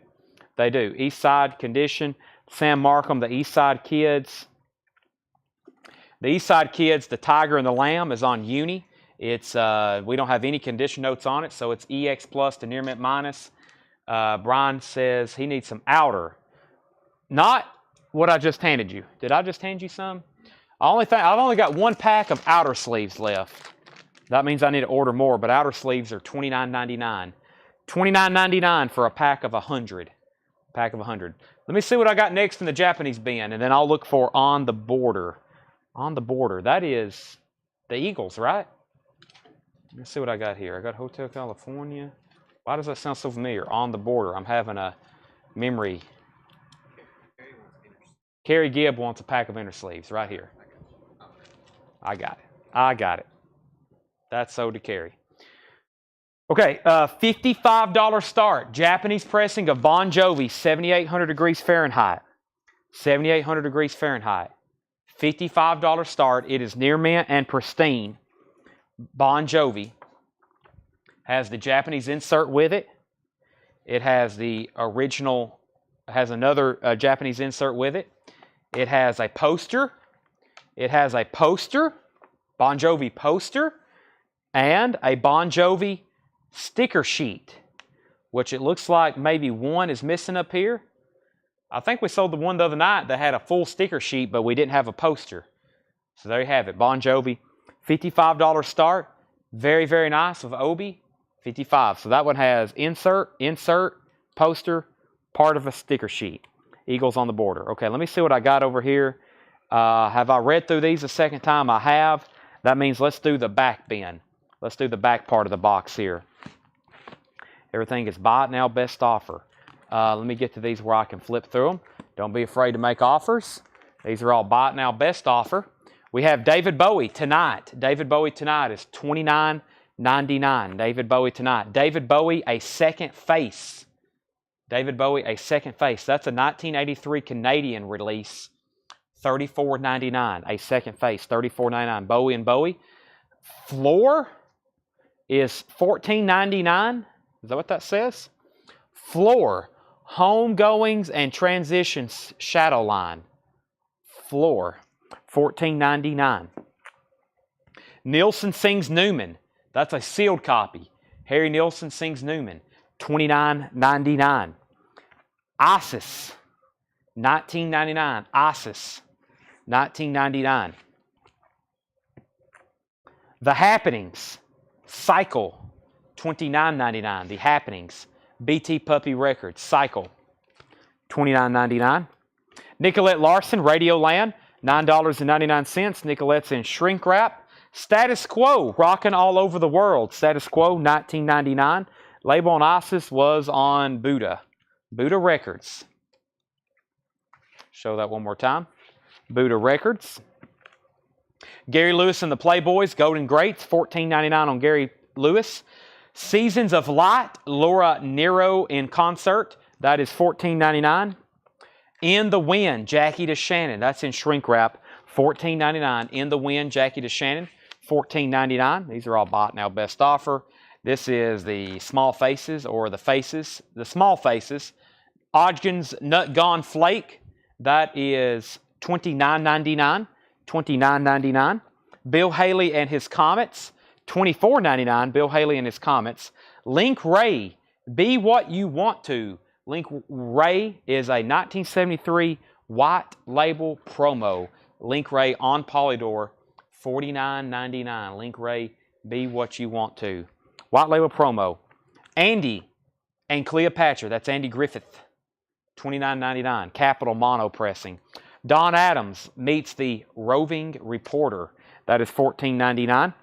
They do. East Side Condition. Sam Markham, the East Side Kids. The East Side Kids, the Tiger and the Lamb is on Uni. It's we don't have any condition notes on it, so it's EX plus to near mint minus. Brian says he needs some outer. Not what I just handed you. Did I just hand you some? I've only got one pack of outer sleeves left. That means I need to order more, but outer sleeves are $29.99. $29.99 for a pack of 100. Pack of 100. Let me see what I got next in the Japanese bin, and then I'll look for On the Border. On the Border. That is the Eagles, right? Let's see what I got here. I got Hotel California. Why does that sound so familiar? On the Border. I'm having a memory. Carrie Gibb wants a pack of inner sleeves right here. I got it. I got it. That's sold to Carrie. Okay, $55 start. Japanese pressing of Bon Jovi, 7,800 degrees Fahrenheit. 7,800 degrees Fahrenheit. $55 start. It is near mint and pristine. Bon Jovi has the Japanese insert with it. It has the original, has another Japanese insert with it. It has a poster. It has a poster, Bon Jovi poster, and a Bon Jovi sticker sheet, which it looks like maybe one is missing up here. I think we sold the one the other night that had a full sticker sheet, but we didn't have a poster. So there you have it, Bon Jovi. $55 start. Very, very nice with Obi. $55. So that one has insert, poster, part of a sticker sheet. Eagles on the Border. Okay, let me see what I got over here. Have I read through these a second time? I have. That means let's do the back bin. Let's do the back part of the box here. Everything is buy it now, best offer. Let me get to these where I can flip through them. Don't be afraid to make offers. These are all buy it now, best offer. We have David Bowie tonight. David Bowie tonight is $29.99. David Bowie tonight. David Bowie, A Second Face. David Bowie, A Second Face. That's a 1983 Canadian release. $34.99. A Second Face, $34.99. Bowie and Bowie. Floor is $14.99. Is that what that says? Floor. Homegoings and Transitions Shadow Line. Floor. $14.99. Nielsen Sings Newman. That's a sealed copy. Harry Nielsen Sings Newman. $29.99. Isis. $19.99. Isis. $19.99. The Happenings. Cycle. $29.99. The Happenings. BT Puppy Records. Cycle. $29.99. Nicolette Larson. Radioland. $9.99. Nicolette's in shrink wrap. Status Quo, rocking all over the world. Status Quo, 1999. Label on Isis was on Buddha. Buddha Records. Show that one more time. Buddha Records. Gary Lewis and the Playboys, Golden Greats, $14.99 on Gary Lewis. Seasons of Light, Laura Nero in concert. That is $14.99. In the Wind, Jackie DeShannon. That's in shrink wrap. $14.99. In the Wind, Jackie DeShannon. $14.99. These are all bought now. Best offer. This is the Small Faces or the Faces. The Small Faces. Ogden's Nut Gone Flake. That is $29.99. $29.99. Bill Haley and His Comets. $24.99. Bill Haley and His Comets. Link Ray, Be What You Want To. Link Ray is a 1973 white label promo. Link Ray on Polydor, $49.99. Link Ray, Be What You Want To. White label promo. Andy and Cleopatra, that's Andy Griffith, $29.99. Capital Mono Pressing. Don Adams meets the Roving Reporter. That is $14.99.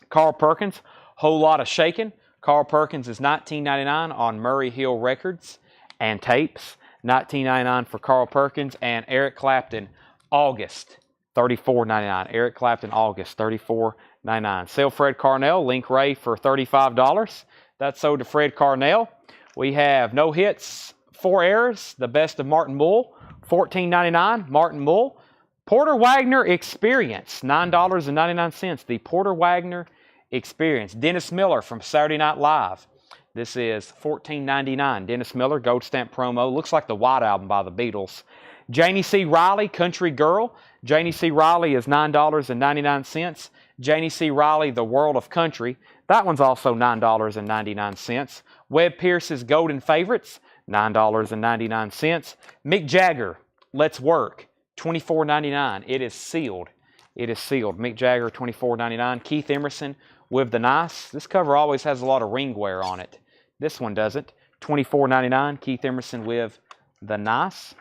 Carl Perkins, Whole Lot of Shakin'. Carl Perkins is $19.99 on Murray Hill Records and Tapes. $19.99 for Carl Perkins. And Eric Clapton, August, $34.99. Eric Clapton, August, $34.99. Sell Fred Carnell, Link Ray for $35. That's sold to Fred Carnell. We have No Hits, 4 Errors, the best of Martin Mull. $14.99, Martin Mull. Porter Wagner Experience, $9.99. The Porter Wagner Experience. Dennis Miller from Saturday Night Live. This is $14.99. Dennis Miller, Gold Stamp promo. Looks like the White Album by the Beatles. Janie C. Riley, Country Girl. Janie C. Riley is $9.99. Janie C. Riley, The World of Country. That one's also $9.99. Webb Pierce's Golden Favorites, $9.99. Mick Jagger, Let's Work, $24.99. It is sealed. It is sealed. Mick Jagger, $24.99. Keith Emerson with the Nice. This cover always has a lot of ring wear on it. This one doesn't. $24.99. Keith Emerson with the Nice.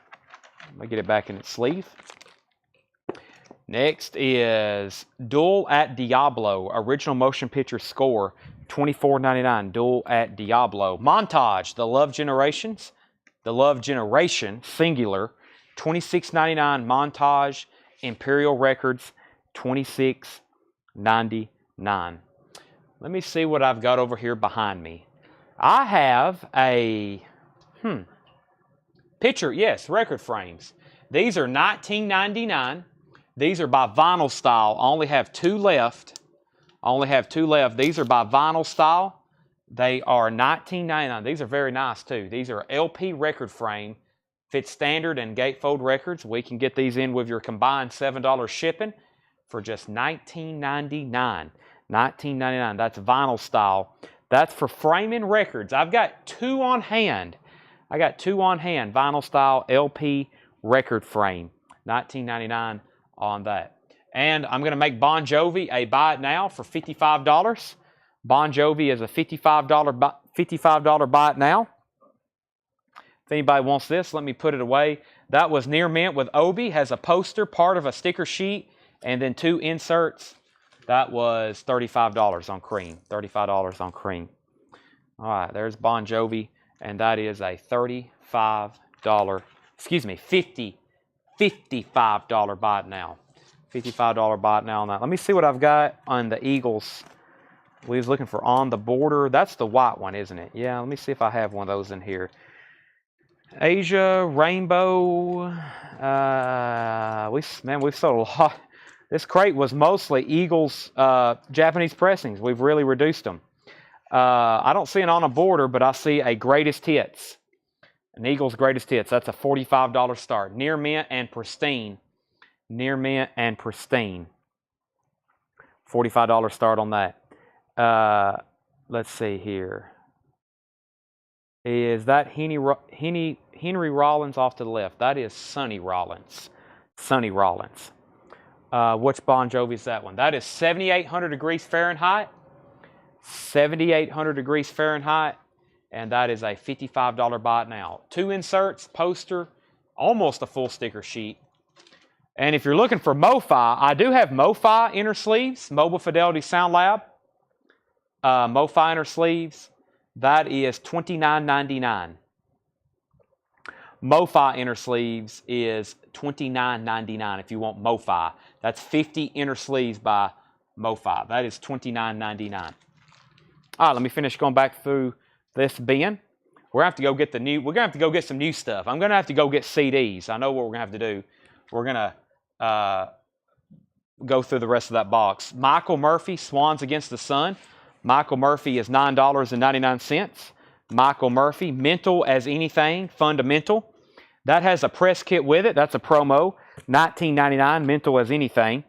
Let me get it back in its sleeve. Next is Duel at Diablo, original motion picture score, $24.99. Duel at Diablo. Montage, The Love Generations, The Love Generation, singular, $26.99. Montage, Imperial Records, $26.99. Let me see what I've got over here behind me. I have a picture, yes, record frames. These are $19.99. These are by Vinyl Style. I only have 2 left. These are by Vinyl Style. They are $19.99. These are very nice too. These are LP record frame. Fit standard and gatefold records. We can get these in with your combined $7 shipping for just $19.99. $19.99. That's Vinyl Style. That's for framing records. I've got 2 on hand. Vinyl Style LP record frame. $19.99 on that. And I'm going to make Bon Jovi a buy it now for $55. Bon Jovi is a $55 buy it now. If anybody wants this, let me put it away. That was near mint with Obi. Has a poster, part of a sticker sheet, and then 2 inserts. That was $35 on cream. $35 on cream. All right, there's Bon Jovi, and that is a $55, $55 buy it now. $55 buy it now on that. Let me see what I've got on the Eagles. We was looking for On the Border. That's the white one, isn't it? Yeah, let me see if I have one of those in here. Asia, Rainbow. We've sold a lot. This crate was mostly Eagles Japanese pressings. We've really reduced them. I don't see an On a Border, but I see a Greatest Hits. An Eagles Greatest Hits. That's a $45 start. Near mint and pristine. Near mint and pristine. $45 start on that. Let's see here. Is that Henry Rollins off to the left? That is Sonny Rollins. Sonny Rollins. Which Bon Jovi is that one? That is 7,800 degrees Fahrenheit. 7,800 degrees Fahrenheit. And that is a $55 buy it now. 2 inserts, poster, almost a full sticker sheet. And if you're looking for MoFi, I do have MoFi inner sleeves, Mobile Fidelity Sound Lab. MoFi inner sleeves, that is $29.99. MoFi inner sleeves is $29.99 if you want MoFi. That's 50 inner sleeves by MoFi. That is $29.99. All right, let me finish going back through this bin. We're gonna have to go get we're gonna have to go get some new stuff. I'm gonna have to go get CDs. I know what we're gonna have to do. We're gonna go through the rest of that box. Michael Murphy, Swans Against the Sun. Michael Murphy is $9.99. Michael Murphy, Mental as Anything, Fundamental. That has a press kit with it. That's a promo. $19.99, Mental as Anything.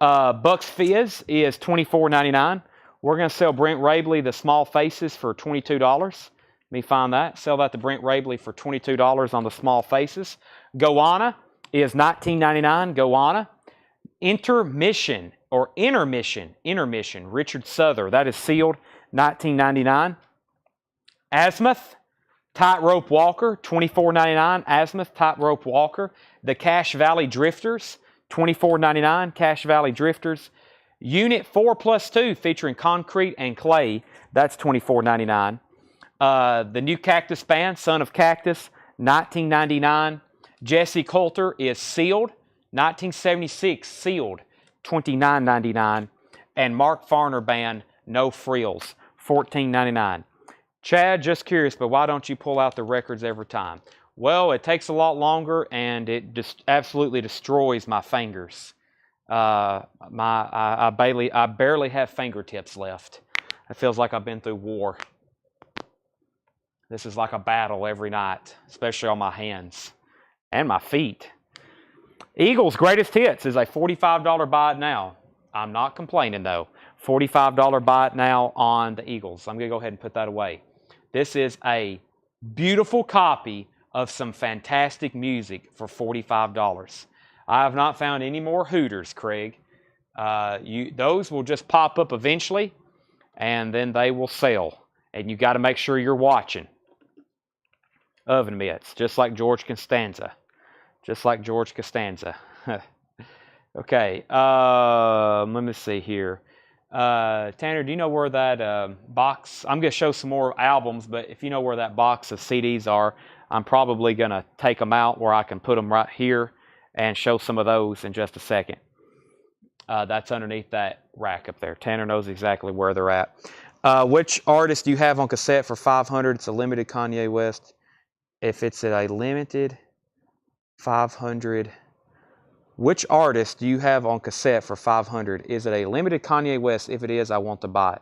Bucks Fizz is $24.99. We're going to sell Brent Rabley the Small Faces for $22. Let me find that. Sell that to Brent Rabley for $22 on the Small Faces. Goanna is $19.99. Goanna. Intermission, Richard Souther. That is sealed, $19.99. Azimuth, Tightrope Walker, $24.99. Azimuth, Tightrope Walker. The Cache Valley Drifters, $24.99. Cache Valley Drifters. Unit 4+2 featuring concrete and clay. That's $24.99. The new Cactus Band, Son of Cactus, $19.99. Jesse Coulter is sealed, 1976, sealed, $29.99. And Mark Farner Band, No Frills, $14.99. Chad, just curious, but why don't you pull out the records every time? Well, it takes a lot longer, and it just absolutely destroys my fingers. I barely have fingertips left. It feels like I've been through war. This is like a battle every night, especially on my hands and my feet. Eagles Greatest Hits is a $45 buy it now. I'm not complaining though. $45 buy it now on the Eagles. I'm going to go ahead and put that away. This is a beautiful copy of some fantastic music for $45. I have not found any more Hooters, Craig. Those will just pop up eventually, and then they will sell. And you got to make sure you're watching. Oven mitts, just like George Costanza. Just like George Costanza. Okay, let me see here. Tanner, do you know where that box... I'm going to show some more albums, but if you know where that box of CDs are, I'm probably going to take them out where I can put them right here and show some of those in just a second. That's underneath that rack up there. Tanner knows exactly where they're at. Which artist do you have on cassette for $500? It's a limited Kanye West. If it's a limited 500, which artist do you have on cassette for $500? Is it a limited Kanye West? If it is, I want to buy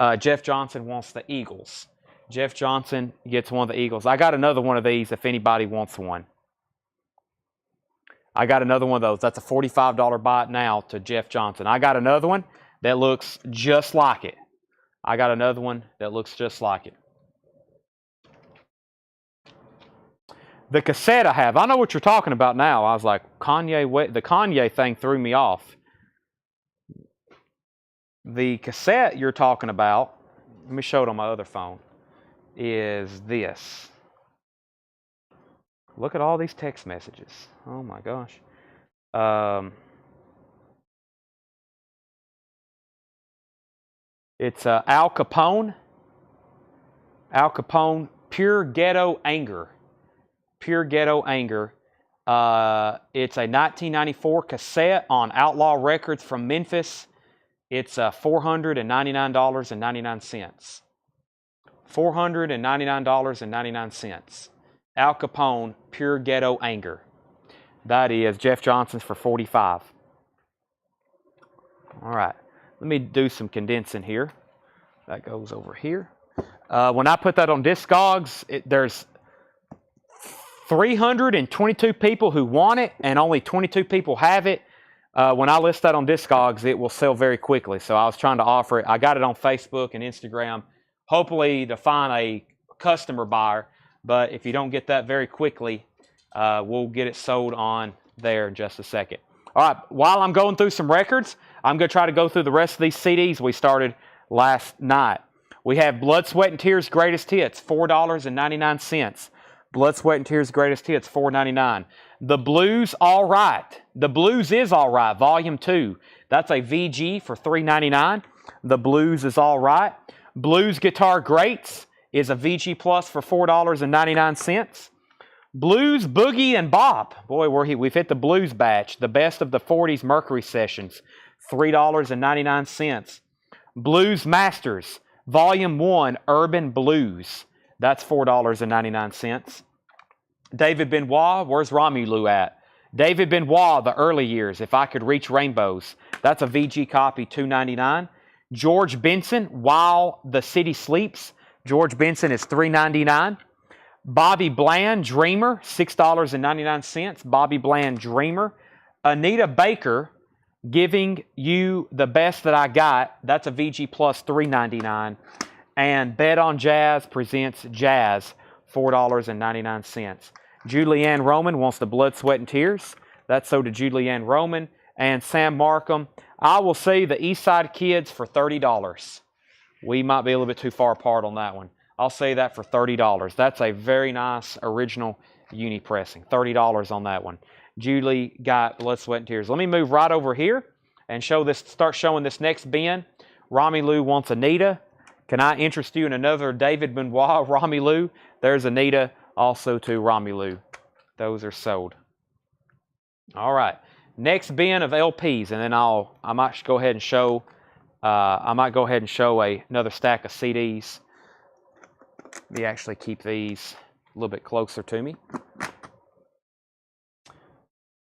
it. Jeff Johnson wants the Eagles. Jeff Johnson gets one of the Eagles. I got another one of these if anybody wants one. I got another one of those. That's a $45 buy it now to Jeff Johnson. I got another one that looks just like it. I got another one that looks just like it. The cassette I have, I know what you're talking about now. I was like, the Kanye thing threw me off. The cassette you're talking about, let me show it on my other phone, is this. Look at all these text messages. Oh my gosh. It's Al Capone. Al Capone, Pure Ghetto Anger. Pure Ghetto Anger. It's a 1994 cassette on Outlaw Records from Memphis. It's $499.99. $499.99. Al Capone, Pure Ghetto Anger. That is Jeff Johnson's for $45. All right. Let me do some condensing here. That goes over here. When I put that on Discogs, there's 322 people who want it, and only 22 people have it. When I list that on Discogs, it will sell very quickly. So I was trying to offer it. I got it on Facebook and Instagram, hopefully to find a customer buyer. But if you don't get that very quickly, we'll get it sold on there in just a second. All right, while I'm going through some records, I'm going to try to go through the rest of these CDs we started last night. We have Blood, Sweat, and Tears Greatest Hits, $4.99. Blood, Sweat, and Tears Greatest Hits, $4.99. The Blues All Right. The Blues is All Right, Volume 2. That's a VG for $3.99. The Blues is All Right. Blues Guitar Greats is a VG Plus for $4.99. Blues Boogie and Bop. Boy, we've hit the blues batch. The Best of the 40s Mercury Sessions, $3.99. Blues Masters, Volume 1, Urban Blues. That's $4.99. David Benoit, where's Romelu at? David Benoit, The Early Years, If I Could Reach Rainbows. That's a VG copy, $2.99. George Benson, While the City Sleeps. George Benson is $3.99. Bobby Bland, Dreamer, $6.99. Bobby Bland, Dreamer. Anita Baker, Giving You the Best That I Got. That's a VG Plus, $3.99. And Bet on Jazz presents Jazz, $4.99. Julianne Roman wants the Blood, Sweat, and Tears. That's so to Julianne Roman. And Sam Markham, I will see the East Side Kids for $30. We might be a little bit too far apart on that one. I'll say that for $30. That's a very nice original uni pressing. $30 on that one. Julie got Blood, Sweat, and Tears. Let me move right over here and start showing this next bin. Romelu wants Anita. Can I interest you in another David Benoit, Romelu? There's Anita, also to Romelu. Those are sold. All right. Next bin of LPs, and then I might go ahead and show another stack of CDs. Let me actually keep these a little bit closer to me.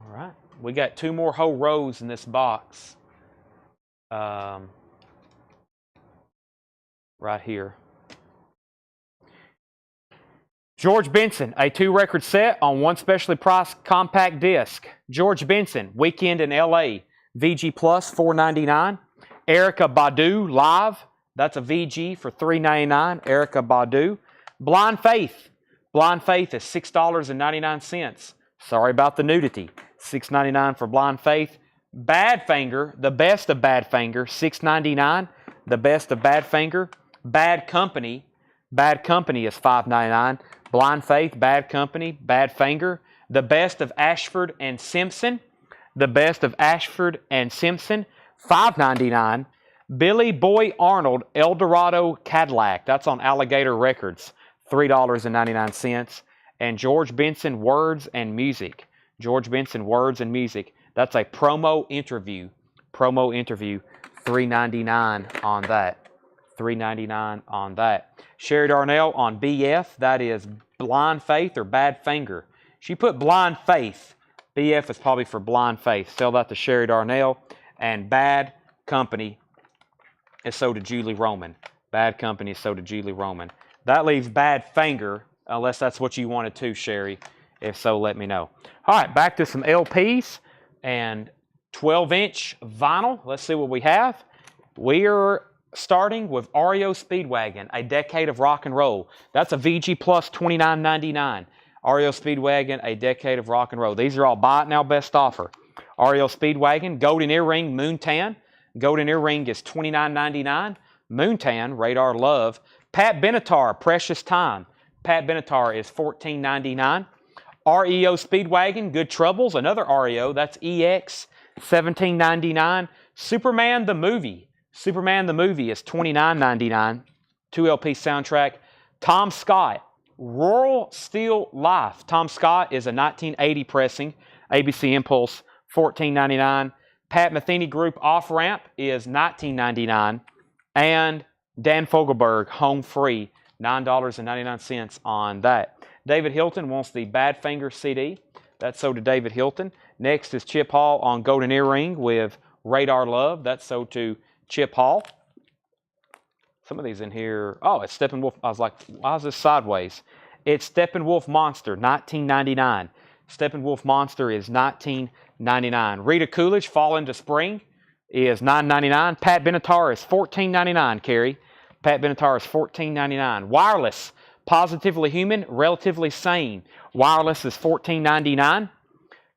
All right. We got 2 more whole rows in this box. Right here. George Benson, a 2-record set on 1 specially priced compact disc. George Benson, Weekend in L.A., VG Plus, $4.99. Erykah Badu, Live, that's a VG for $3.99. Erykah Badu. Blind Faith. Blind Faith is $6.99. Sorry about the nudity. $6.99 for Blind Faith. Badfinger, the Best of Badfinger, $6.99. The Best of Badfinger. Bad Company. Bad Company is $5.99. Blind Faith, Bad Company, Badfinger. The Best of Ashford and Simpson. The Best of Ashford and Simpson, $5.99. Billy Boy Arnold, El Dorado Cadillac. That's on Alligator Records, $3.99. And George Benson, Words and Music. George Benson, Words and Music. That's a promo interview. Promo interview, $3.99 on that. $3.99 on that. Sherry Darnell on BF. That is Blind Faith or Bad Finger. She put Blind Faith. BF is probably for Blind Faith. Sell that to Sherry Darnell. And Bad Company is sold to Julie Roman. Bad Company is sold to Julie Roman. That leaves Bad Finger, unless that's what you wanted to, Sherry. If so, let me know. All right, back to some LPs and 12-inch vinyl. Let's see what we have. We are starting with REO Speedwagon, A Decade of Rock and Roll. That's a VG Plus, $29.99. REO Speedwagon, A Decade of Rock and Roll. These are all buy it now, best offer. REO Speedwagon, Golden Earring, Moontan. Golden Earring is $29.99. Moontan, Radar Love. Pat Benatar, Precious Time. Pat Benatar is $14.99. REO Speedwagon, Good Troubles, another REO. That's EX, $17.99. Superman the Movie. Superman the Movie is $29.99. 2LP soundtrack. Tom Scott, Rural Steel Life. Tom Scott is a 1980 pressing. ABC Impulse, $14.99. Pat Metheny Group Off Ramp is $19.99. And Dan Fogelberg, Home Free, $9.99 on that. David Hilton wants the Badfinger CD. That's sold to David Hilton. Next is Chip Hall on Golden Earring with Radar Love. That's sold to Chip Hall. Some of these in here. Oh, it's Steppenwolf. I was like, why is this sideways? It's Steppenwolf Monster, $19.99. Steppenwolf Monster is $19.99. Rita Coolidge, Fall into Spring, is $9.99. Pat Benatar is $14.99, Carrie. Pat Benatar is $14.99. Wireless, Positively Human, Relatively Sane. Wireless is $14.99.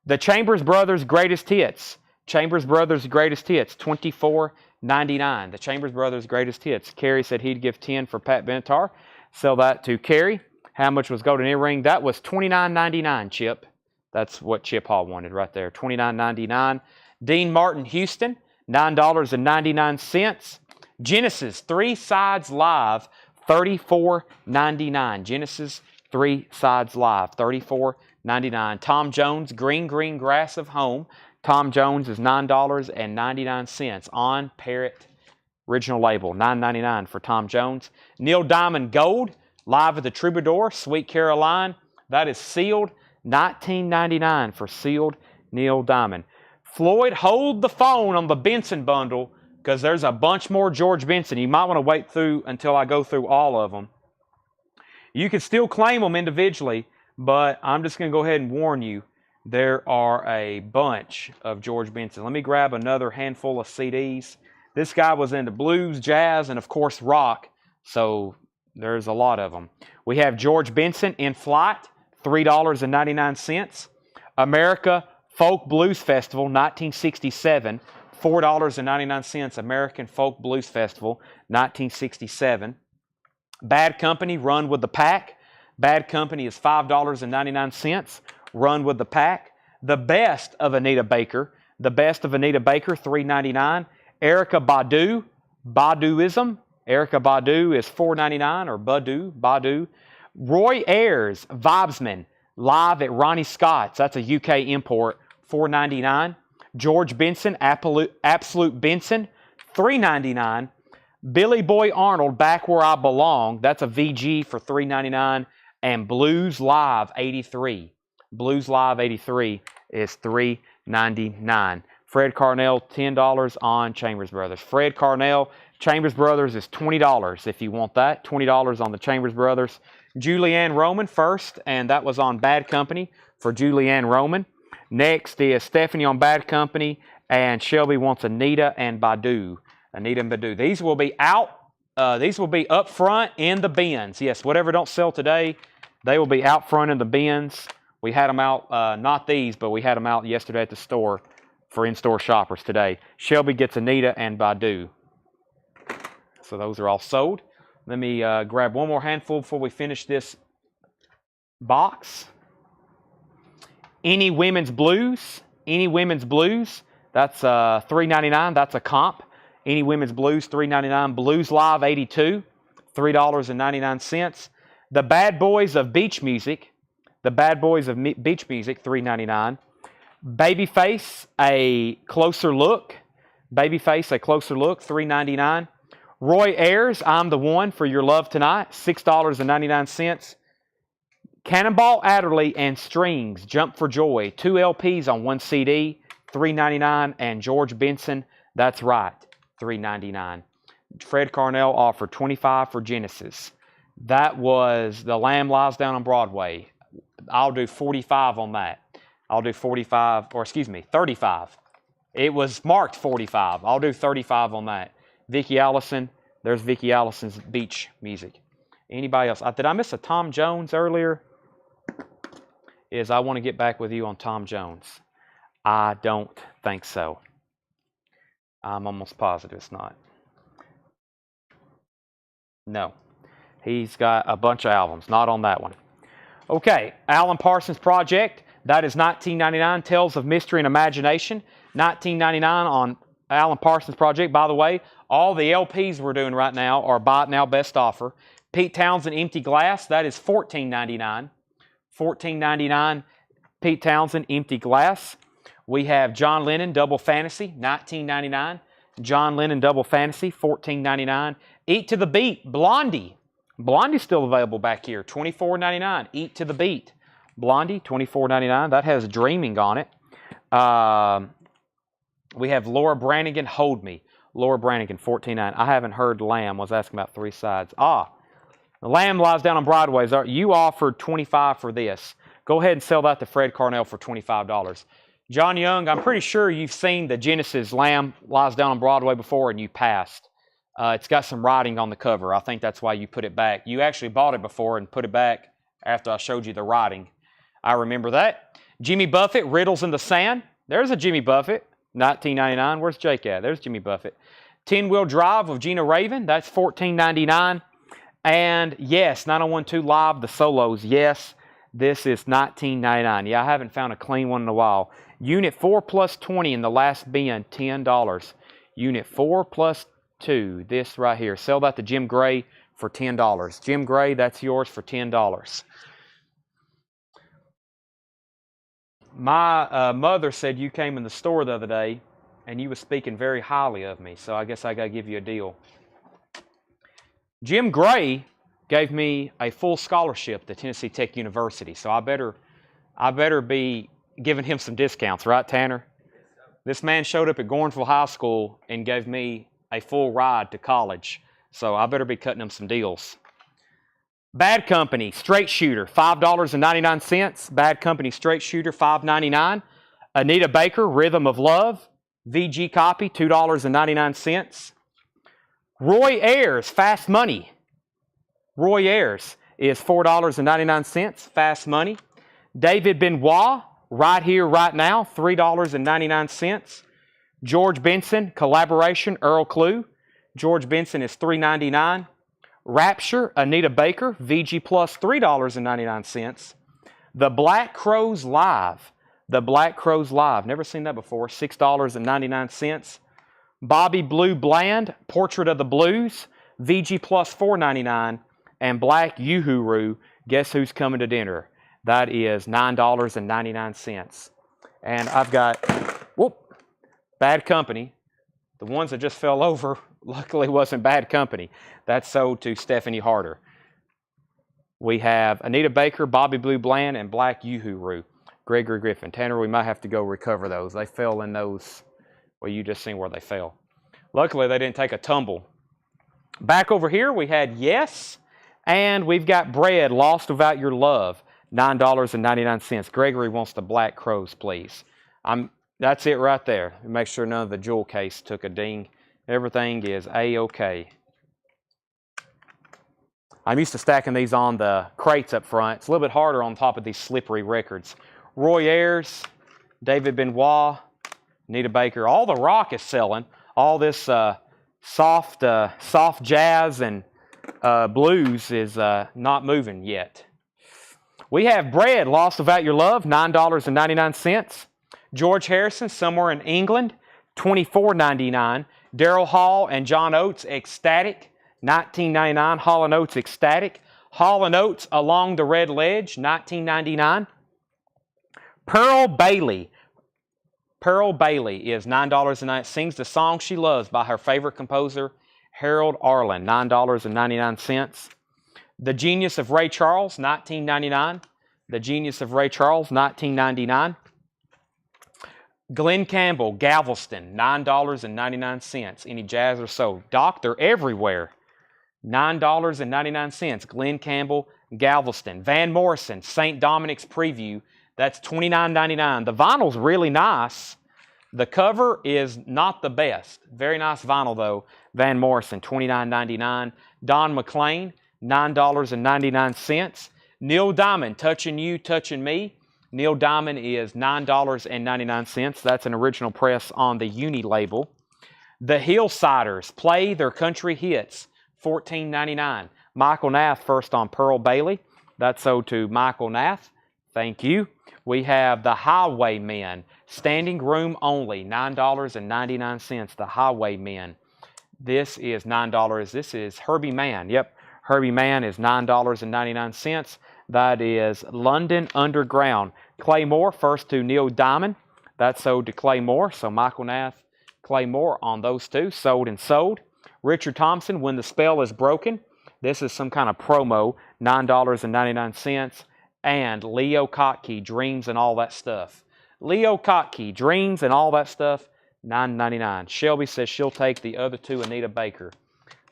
The Chambers Brothers Greatest Hits. Chambers Brothers Greatest Hits, $24.99. The Chambers Brothers Greatest Hits. Carrie said he'd give $10 for Pat Benatar. Sell that to Carrie. How much was golden earring? That was $29.99, Chip. That's what Chip Hall wanted right there, $29.99. Dean Martin Houston, $9.99. Genesis 3 Sides Live, $34.99. Genesis 3 Sides Live, $34.99. Tom Jones, Green Green Grass of Home. Tom Jones is $9.99 on Parrot original label, $9.99 for Tom Jones. Neil Diamond Gold, Live at the Troubadour, Sweet Caroline. That is sealed, $19.99 for sealed Neil Diamond. Floyd, hold the phone on the Benson bundle because there's a bunch more George Benson. You might want to wait through until I go through all of them. You can still claim them individually, but I'm just going to go ahead and warn you, there are a bunch of George Benson. Let me grab another handful of CDs. This guy was into blues, jazz, and of course rock, so there's a lot of them. We have George Benson in Flight, $3.99. America Folk Blues Festival, 1967, $4.99. American Folk Blues Festival, 1967. Bad Company, Run with the Pack. Bad Company is $5.99. Run with the Pack. The Best of Anita Baker. The Best of Anita Baker, $3.99. Erykah Badu, Baduism. Erykah Badu is $4.99 or Badu. Roy Ayers, Vibesman, live at Ronnie Scott's. That's a UK import, $4.99. George Benson, Absolute Benson, $3.99. Billy Boy Arnold, Back Where I Belong. That's a VG for $3.99. And Blues Live 83. Blues Live 83 is $3.99. Fred Carnell, $10 on Chambers Brothers. Fred Carnell, Chambers Brothers is $20 if you want that. $20 on the Chambers Brothers. Julianne Roman first, and that was on Bad Company for Julianne Roman. Next is Stephanie on Bad Company, and Shelby wants Anita and Badu. Anita and Badu. These will be out. These will be up front in the bins. Yes, whatever don't sell today, they will be out front in the bins. We had them out, not these, but we had them out yesterday at the store for in-store shoppers today. Shelby gets Anita and Badu. So those are all sold. Let me grab one more handful before we finish this box. Any Women's Blues. Any Women's Blues. That's $3.99. That's a comp. Any Women's Blues, $3.99. Blues Live 82, $3.99. The Bad Boys of Beach Music. The Bad Boys of Beach Music, $3.99. Babyface, A Closer Look. Babyface, A Closer Look, $3.99. Roy Ayers, I'm the One for Your Love Tonight, $6.99. Cannonball Adderley and Strings, Jump for Joy, 2 LPs on 1 CD, $3.99. And George Benson, That's Right, $3.99. Fred Carnell offered $25 for Genesis. That was The Lamb Lies Down on Broadway. I'll do $45 on that. I'll do $35. It was marked $45. I'll do $35 on that. Vicki Allison, there's Vicki Allison's Beach Music. Anybody else? Did I miss a Tom Jones earlier? I want to get back with you on Tom Jones. I don't think so. I'm almost positive it's not. No. He's got a bunch of albums, not on that one. Okay, Alan Parsons Project. That is $19.99. Tales of Mystery and Imagination. $19.99 on Alan Parsons Project. By the way, all the LPs we're doing right now are buy it now best offer. Pete Townsend Empty Glass. That is $14.99. $14.99. Pete Townsend Empty Glass. We have John Lennon Double Fantasy. $19.99. John Lennon Double Fantasy. $14.99. Eat to the Beat. Blondie. Blondie's still available back here. $24.99. Eat to the Beat. Blondie, $24.99. That has Dreaming on it. We have Laura Branigan, Hold Me. Laura Branigan, $14.99. I haven't heard Lamb. Was asking about 3 Sides. The Lamb Lies Down on Broadway. You offered $25 for this. Go ahead and sell that to Fred Carnell for $25. John Young, I'm pretty sure you've seen the Genesis Lamb Lies Down on Broadway before and you passed. It's got some writing on the cover. I think that's why you put it back. You actually bought it before and put it back after I showed you the writing. I remember that. Jimmy Buffett, Riddles in the Sand. There's a Jimmy Buffett, $19.99. Where's Jake at? There's Jimmy Buffett. 10 Wheel Drive of Gina Raven. That's $14.99. And yes, 9012 Live, the solos, yes, this is $19.99. Yeah, I haven't found a clean one in a while. Unit 4 plus 20 in the last bin, $10. Unit 4 plus 2, this right here. Sell that to Jim Gray for $10. Jim Gray, that's yours for $10. My mother said you came in the store the other day and you was speaking very highly of me, so I guess I got to give you a deal. Jim Gray gave me a full scholarship to Tennessee Tech University, so I better be giving him some discounts, right, Tanner? This man showed up at Gornsville High School and gave me a full ride to college, so I better be cutting him some deals. Bad Company Straight Shooter, $5.99. Bad Company Straight Shooter, $5.99. Anita Baker Rhythm of Love, VG copy, $2.99. Roy Ayers Fast Money. Roy Ayers is $4.99, Fast Money. David Benoit, Right Here, Right Now, $3.99. George Benson, Collaboration, Earl Clue. George Benson is $3.99. Rapture, Anita Baker, VG Plus, $3.99. The Black Crowes Live. The Black Crowes Live. Never seen that before. $6.99. Bobby Blue Bland, Portrait of the Blues, VG Plus, $4.99. And Black Uhuru, Guess Who's Coming to Dinner? That is $9.99. And I've got, Bad Company. The ones that just fell over, luckily wasn't Bad Company. That's sold to Stephanie Harder. We have Anita Baker, Bobby Blue Bland, and Black Uhuru. Gregory Griffin. Tanner, we might have to go recover those. They fell in those, well, you just seen where they fell. Luckily, they didn't take a tumble. Back over here, we had Yes, and we've got Bread, Lost Without Your Love, $9.99. Gregory wants the Black Crowes, please. That's it right there. Make sure none of the jewel case took a ding. Everything is A-OK. I'm used to stacking these on the crates up front. It's a little bit harder on top of these slippery records. Roy Ayers, David Benoit, Anita Baker. All the rock is selling. All this soft jazz and blues is not moving yet. We have Bread, Lost Without Your Love, $9.99. George Harrison, Somewhere in England, $24.99. Daryl Hall and John Oates, Ecstatic, $19.99. Hall & Oates, Ecstatic. Hall & Oates, Along the Red Ledge, $19.99. Pearl Bailey. Pearl Bailey is $9.99. Sings the song she loves by her favorite composer, Harold Arlen, $9.99. The Genius of Ray Charles, $19.99. The Genius of Ray Charles, $19.99. Glenn Campbell, Galveston, $9.99. Any jazz or soul. Doctor Everywhere, $9.99. Glenn Campbell, Galveston. Van Morrison, St. Dominic's Preview, that's $29.99. The vinyl's really nice. The cover is not the best. Very nice vinyl, though. Van Morrison, $29.99. Don McLean, $9.99. Neil Diamond, Touching You, Touching Me. Neil Diamond is $9.99. That's an original press on the Uni label. The Hillsiders, Play Their Country Hits, $14.99. Michael Nath first on Pearl Bailey. That's sold to Michael Nath. Thank you. We have the Highwaymen, Standing Room Only, $9.99. The Highwaymen. This is $9. This is Herbie Mann. Yep, Herbie Mann is $9.99. That is London Underground. Claymore, first to Neil Diamond. That's sold to Claymore. So Michael Nath, Claymore on those two. Sold and sold. Richard Thompson, When the Spell is Broken. This is some kind of promo, $9.99. And Leo Kottke, Dreams and All That Stuff. Leo Kottke, Dreams and All That Stuff, $9.99. Shelby says she'll take the other two, Anita Baker.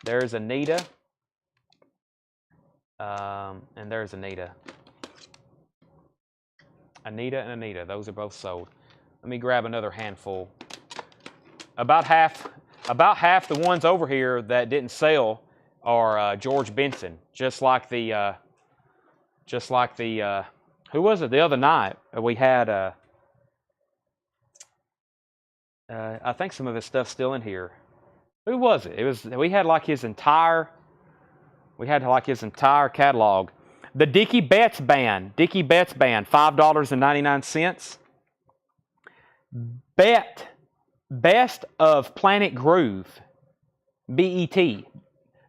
There's Anita. And there's Anita. Anita and Anita, those are both sold. Let me grab another handful. About half the ones over here that didn't sell are George Benson. Just like the who was it the other night? We had I think some of his stuff's still in here. Who was it? We had like his entire We had like his entire catalog. The Dickie Betts Band, $5.99. Best of Planet Groove, BET,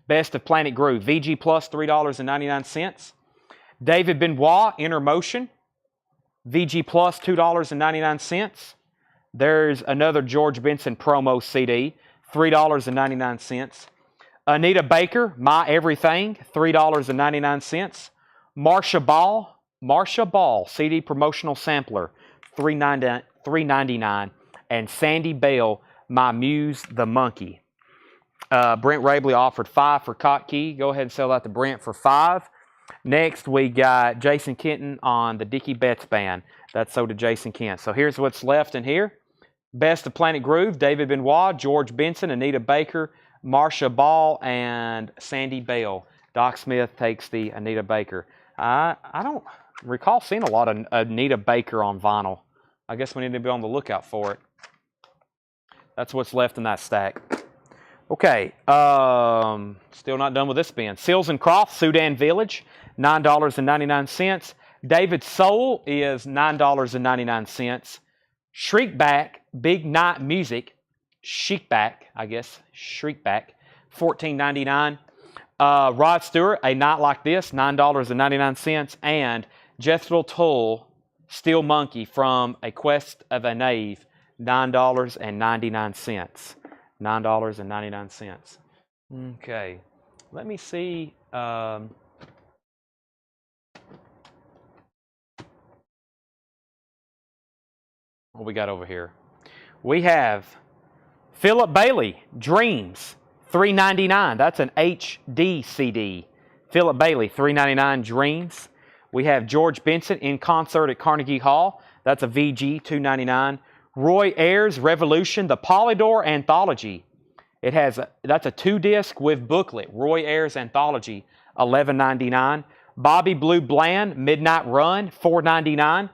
Best of Planet Groove, VG Plus, $3.99. David Benoit, Inner Motion, VG Plus, $2.99. There's another George Benson promo CD, $3.99. Anita Baker, My Everything, $3.99. Marsha Ball, CD promotional sampler, $3.99. And Sandy Bell, My Muse the Monkey. Brent Rabley offered $5 for Kottke. Go ahead and sell that to Brent for $5. Next, we got Jason Kenton on the Dickie Betts Band. That's sold to Jason Kent. So here's what's left in here. Best of Planet Groove, David Benoit, George Benson, Anita Baker, Marsha Ball, and Sandy Bell. Doc Smith takes the Anita Baker. I don't recall seeing a lot of Anita Baker on vinyl. I guess we need to be on the lookout for it. That's what's left in that stack. Okay, still not done with this bin. Seals and Crofts, Sudan Village, $9.99. David Soul is $9.99. Shriekback, Big Night Music, Shriekback, $14.99. Rod Stewart, A Night Like This, $9.99. And Jethro Tull, Steel Monkey from A Quest of a Knave, $9.99. $9.99. Okay, let me see. What we got over here? We have Philip Bailey, Dreams, $3.99. That's an HD CD. Philip Bailey, $3.99, Dreams. We have George Benson in concert at Carnegie Hall. That's a VG, $2.99. Roy Ayers, Revolution, the Polydor Anthology. That's a 2-disc with booklet. Roy Ayers Anthology, $11.99. Bobby Blue Bland, Midnight Run, $4.99.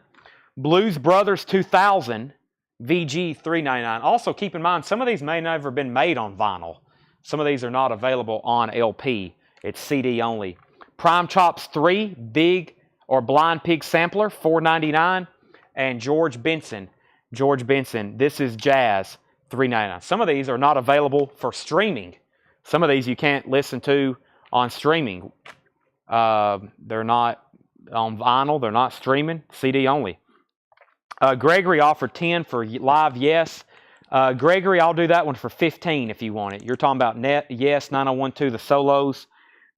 Blues Brothers 2000, VG, $3.99. Also keep in mind, some of these may never have been made on vinyl. Some of these are not available on LP. It's CD only. Prime Chops 3, Big or Blind Pig Sampler, $4.99. And George Benson, This Is Jazz, $3.99. Some of these are not available for streaming. Some of these you can't listen to on streaming. They're not on vinyl. They're not streaming. CD only. Gregory offered 10 for Live Yes. Gregory, I'll do that one for 15 if you want it. You're talking about Yes 9012, the solos.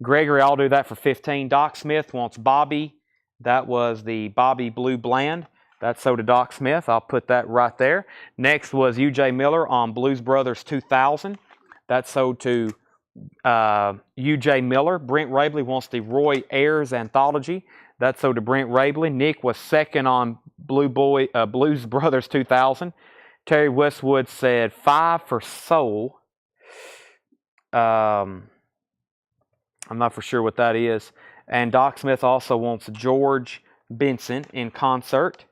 Gregory, I'll do that for 15. Doc Smith wants Bobby. That was the Bobby Blue Bland. That's sold to Doc Smith. I'll put that right there. Next was U.J. Miller on Blues Brothers 2000. That's sold to U.J. Miller. Brent Rabley wants the Roy Ayers Anthology. That's sold to Brent Rabley. Nick was second on Blues Brothers 2000. Terry Westwood said 5 for Soul. I'm not for sure what that is. And Doc Smith also wants George Benson in concert.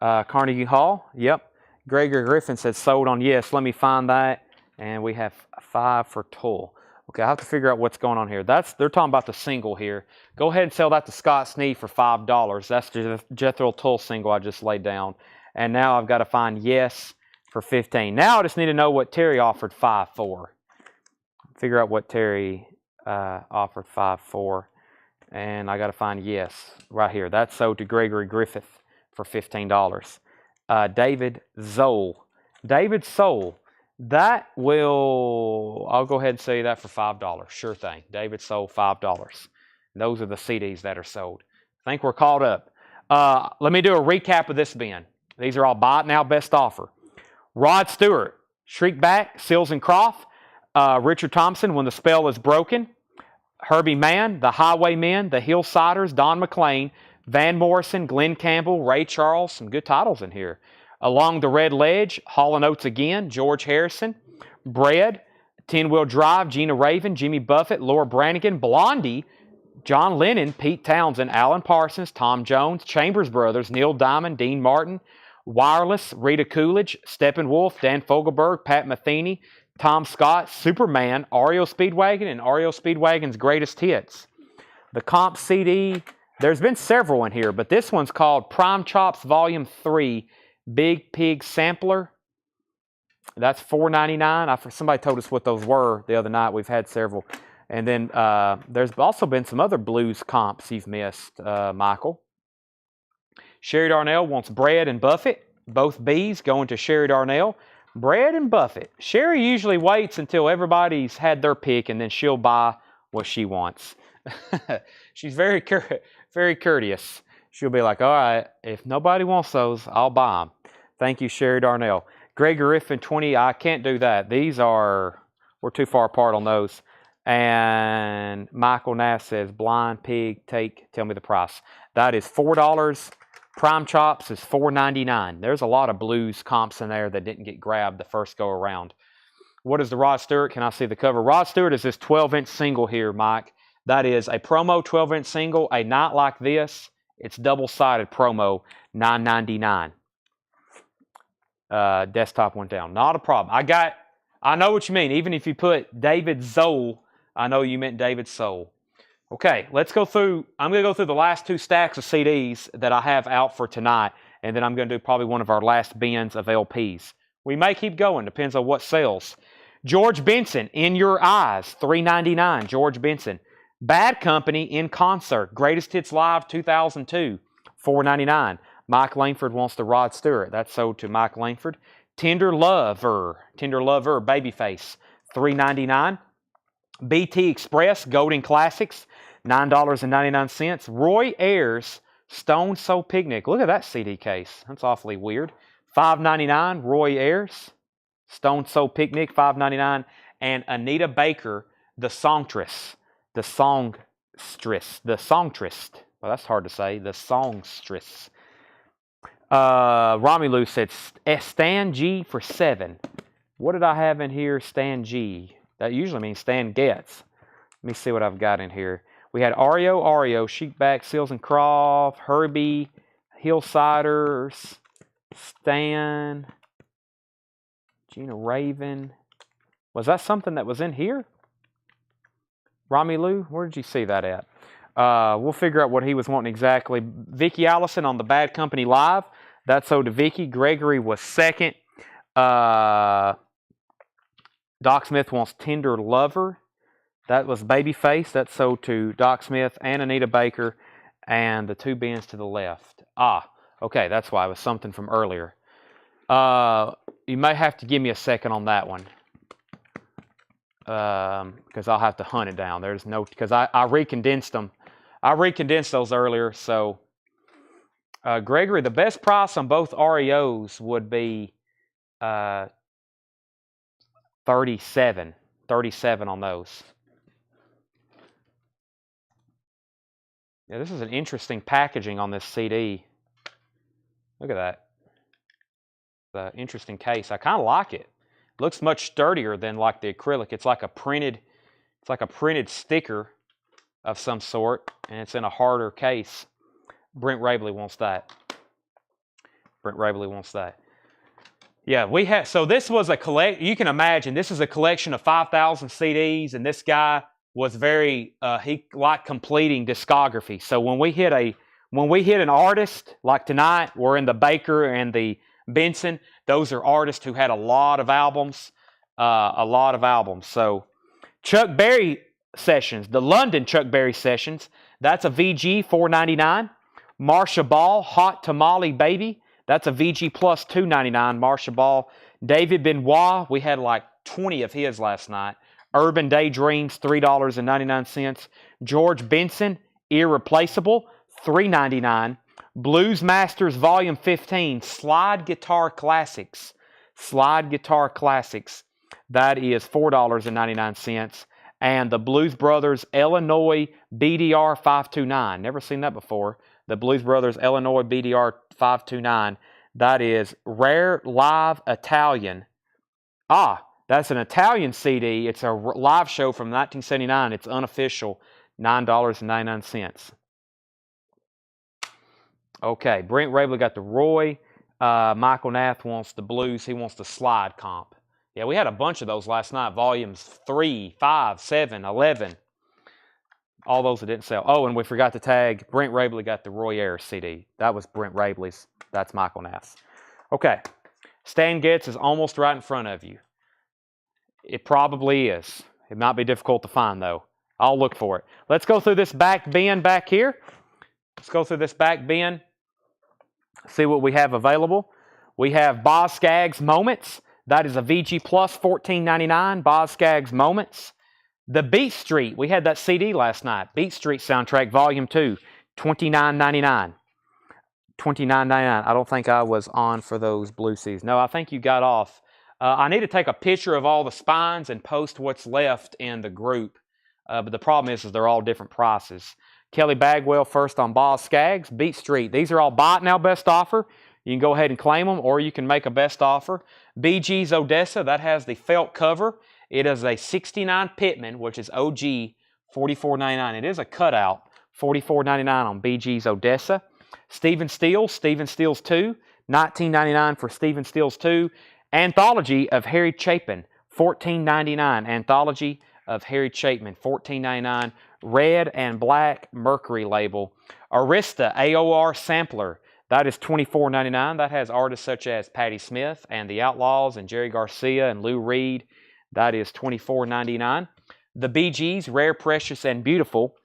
Carnegie Hall. Yep. Gregory Griffin said sold on Yes. Let me find that. And we have 5 for Tull. Okay, I have to figure out what's going on here. They're talking about the single here. Go ahead and sell that to Scott Sneed for $5. That's the Jethro Tull single I just laid down. And now I've got to find Yes for 15. Now I just need to know what Terry offered 5 for. Figure out what Terry offered 5 for. And I got to find Yes right here. That's sold to Gregory Griffith for $15. David Zoll. David Soul. That will, I'll go ahead and say that for $5. Sure thing. David Soul, $5. Those are the CDs that are sold. I think we're caught up. Let me do a recap of this bin. These are all buy it now, best offer. Rod Stewart, Shriekback, Seals and Croft. Richard Thompson, When the Spell is Broken. Herbie Mann, The Highwaymen, The Hillsiders, Don McLean, Van Morrison, Glenn Campbell, Ray Charles. Some good titles in here. Along the Red Ledge, Hall & Oates Again, George Harrison. Bread, 10-Wheel Drive, Gina Raven, Jimmy Buffett, Laura Branigan, Blondie, John Lennon, Pete Townsend, Alan Parsons, Tom Jones, Chambers Brothers, Neil Diamond, Dean Martin, Wireless, Rita Coolidge, Steppenwolf, Dan Fogelberg, Pat Metheny, Tom Scott, Superman, REO Speedwagon, and REO Speedwagon's Greatest Hits. The comp CD, there's been several in here, but this one's called Prime Chops Volume 3, Big Pig Sampler. That's $4.99. Somebody told us what those were the other night. We've had several. And then there's also been some other blues comps you've missed, Michael. Sherry Darnell wants Bread and Buffett. Both B's going to Sherry Darnell. Bread and Buffett. Sherry usually waits until everybody's had their pick, and then she'll buy what she wants. She's very courteous. She'll be like, all right, if nobody wants those, I'll buy them. Thank you, Sherry Darnell. Greg Griffin, 20, I can't do that. We're too far apart on those. And Michael Nass says, Blind Pig, tell me the price. That is $4. Prime Chops is $4.99. There's a lot of blues comps in there that didn't get grabbed the first go around. What is the Rod Stewart? Can I see the cover? Rod Stewart is this 12-inch single here, Mike. That is a promo 12-inch single. A night like this, it's double-sided promo, $9.99. Desktop went down. Not a problem. I know what you mean. Even if you put David Zoll, I know you meant David Soul. Okay, let's go through. I'm going to go through the last two stacks of CDs that I have out for tonight, and then I'm going to do probably one of our last bins of LPs. We may keep going. Depends on what sells. George Benson, In Your Eyes, $3.99. George Benson. Bad Company, In Concert, Greatest Hits Live 2002, $4.99. Mike Langford wants the Rod Stewart. That's sold to Mike Langford. Tender Lover, Babyface, $3.99. BT Express, Golden Classics, $9.99. Roy Ayers, Stone Soul Picnic. Look at that CD case. That's awfully weird. $5.99. Roy Ayers, Stone Soul Picnic, $5.99. And Anita Baker, The Songstress. Well, that's hard to say. The Songstress. Romelu said Stan G for $7. What did I have in here? Stan G. That usually means Stan Getz. Let me see what I've got in here. We had REO, Sheepback, Seals and Croft, Herbie, Hillsiders, Stan, Gina Raven. Was that something that was in here? Romelu, where did you see that at? We'll figure out what he was wanting exactly. Vicky Allison on the Bad Company Live. That's sold to Vicky. Gregory was second. Doc Smith wants Tender Lover. That was Babyface. That's sold to Doc Smith and Anita Baker. And the two bins to the left. Okay, that's why. It was something from earlier. You may have to give me a second on that one. Because I'll have to hunt it down. Because I recondensed them. I recondensed those earlier. So, Gregory, the best price on both REOs would be 37 on those. Yeah, this is an interesting packaging on this CD. Look at that. The interesting case. I kind of like it. Looks much sturdier than like the acrylic. It's like a printed sticker of some sort, and it's in a harder case. Brent Rabley wants that. Yeah, we had. So this was a collect. You can imagine this is a collection of 5,000 CDs, and this guy was very. He liked completing discography. So when we hit an artist like tonight, we're in the Baker and the Benson. Those are artists who had a lot of albums. So Chuck Berry sessions, the London Chuck Berry sessions. That's a VG $4.99. Marsha Ball, Hot Tamale Baby. That's a VG plus $2.99. Marsha Ball. David Benoit, we had like 20 of his last night. Urban Daydreams, $3.99. George Benson, Irreplaceable, $3.99. Blues Masters Volume 15, Slide Guitar Classics. That is $4.99. And the Blues Brothers Illinois BDR 529. Never seen that before. The Blues Brothers Illinois BDR 529. That is Rare Live Italian. That's an Italian CD. It's a live show from 1979. It's unofficial. $9.99. Okay, Brent Rabley got the Roy. Michael Nath wants the blues. He wants the slide comp. Yeah, we had a bunch of those last night. Volumes 3, 5, 7, 11. All those that didn't sell. Oh, and we forgot to tag Brent Rabley got the Roy Ayers CD. That was Brent Rabley's. That's Michael Nass. Okay. Stan Getz is almost right in front of you. It probably is. It might be difficult to find, though. I'll look for it. Let's go through this back bin back here. Let's go through this back bin. See what we have available. We have Boz Scaggs Moments. That is a VG Plus, $14.99. Boz Scaggs Moments. The Beat Street. We had that CD last night. Beat Street Soundtrack, Volume 2, $29.99. $29.99. I don't think I was on for those blue C's. No, I think you got off. I need to take a picture of all the spines and post what's left in the group. But the problem is they're all different prices. Kelly Bagwell first on Boz Scaggs. Beat Street. These are all bought now, best offer. You can go ahead and claim them, or you can make a best offer. BG's Odessa, that has the felt cover. It is a 69 Pittman, which is OG, $44.99. It is a cutout, $44.99 on BG's Odessa. Stephen Stills 2, $19.99 for Stephen Stills 2. Anthology of Harry Chapin, $14.99. Anthology of Harry Chapin, $14.99. Red and black Mercury label. Arista AOR sampler. That is $24.99. That has artists such as Patti Smith and the Outlaws and Jerry Garcia and Lou Reed. That is $24.99. The Bee Gees, Rare, Precious, and Beautiful.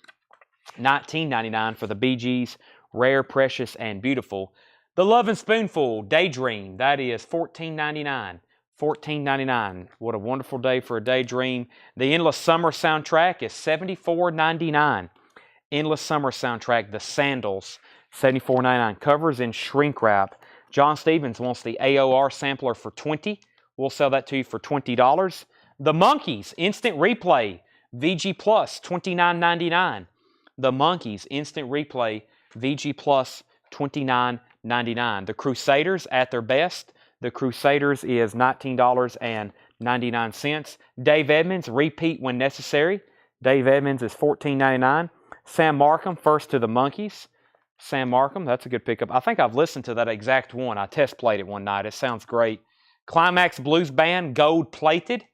$19.99 for the Bee Gees, Rare, Precious, and Beautiful. The Lovin' Spoonful, Daydream. That is $14.99. $14.99. What a wonderful day for a daydream. The Endless Summer soundtrack is $74.99. Endless Summer soundtrack, The Sandals, $74.99. Covers in shrink wrap. John Stevens wants the AOR sampler for $20. We'll sell that to you for $20. The Monkees Instant Replay VG Plus, $29.99. The Monkees Instant Replay VG Plus, $29.99. The Crusaders at their best. The Crusaders is $19.99. Dave Edmunds, Repeat When Necessary. Dave Edmunds is $14.99. Sam Markham, First to the Monkees. Sam Markham, that's a good pickup. I think I've listened to that exact one. I test played it one night. It sounds great. Climax Blues Band, Gold Plated,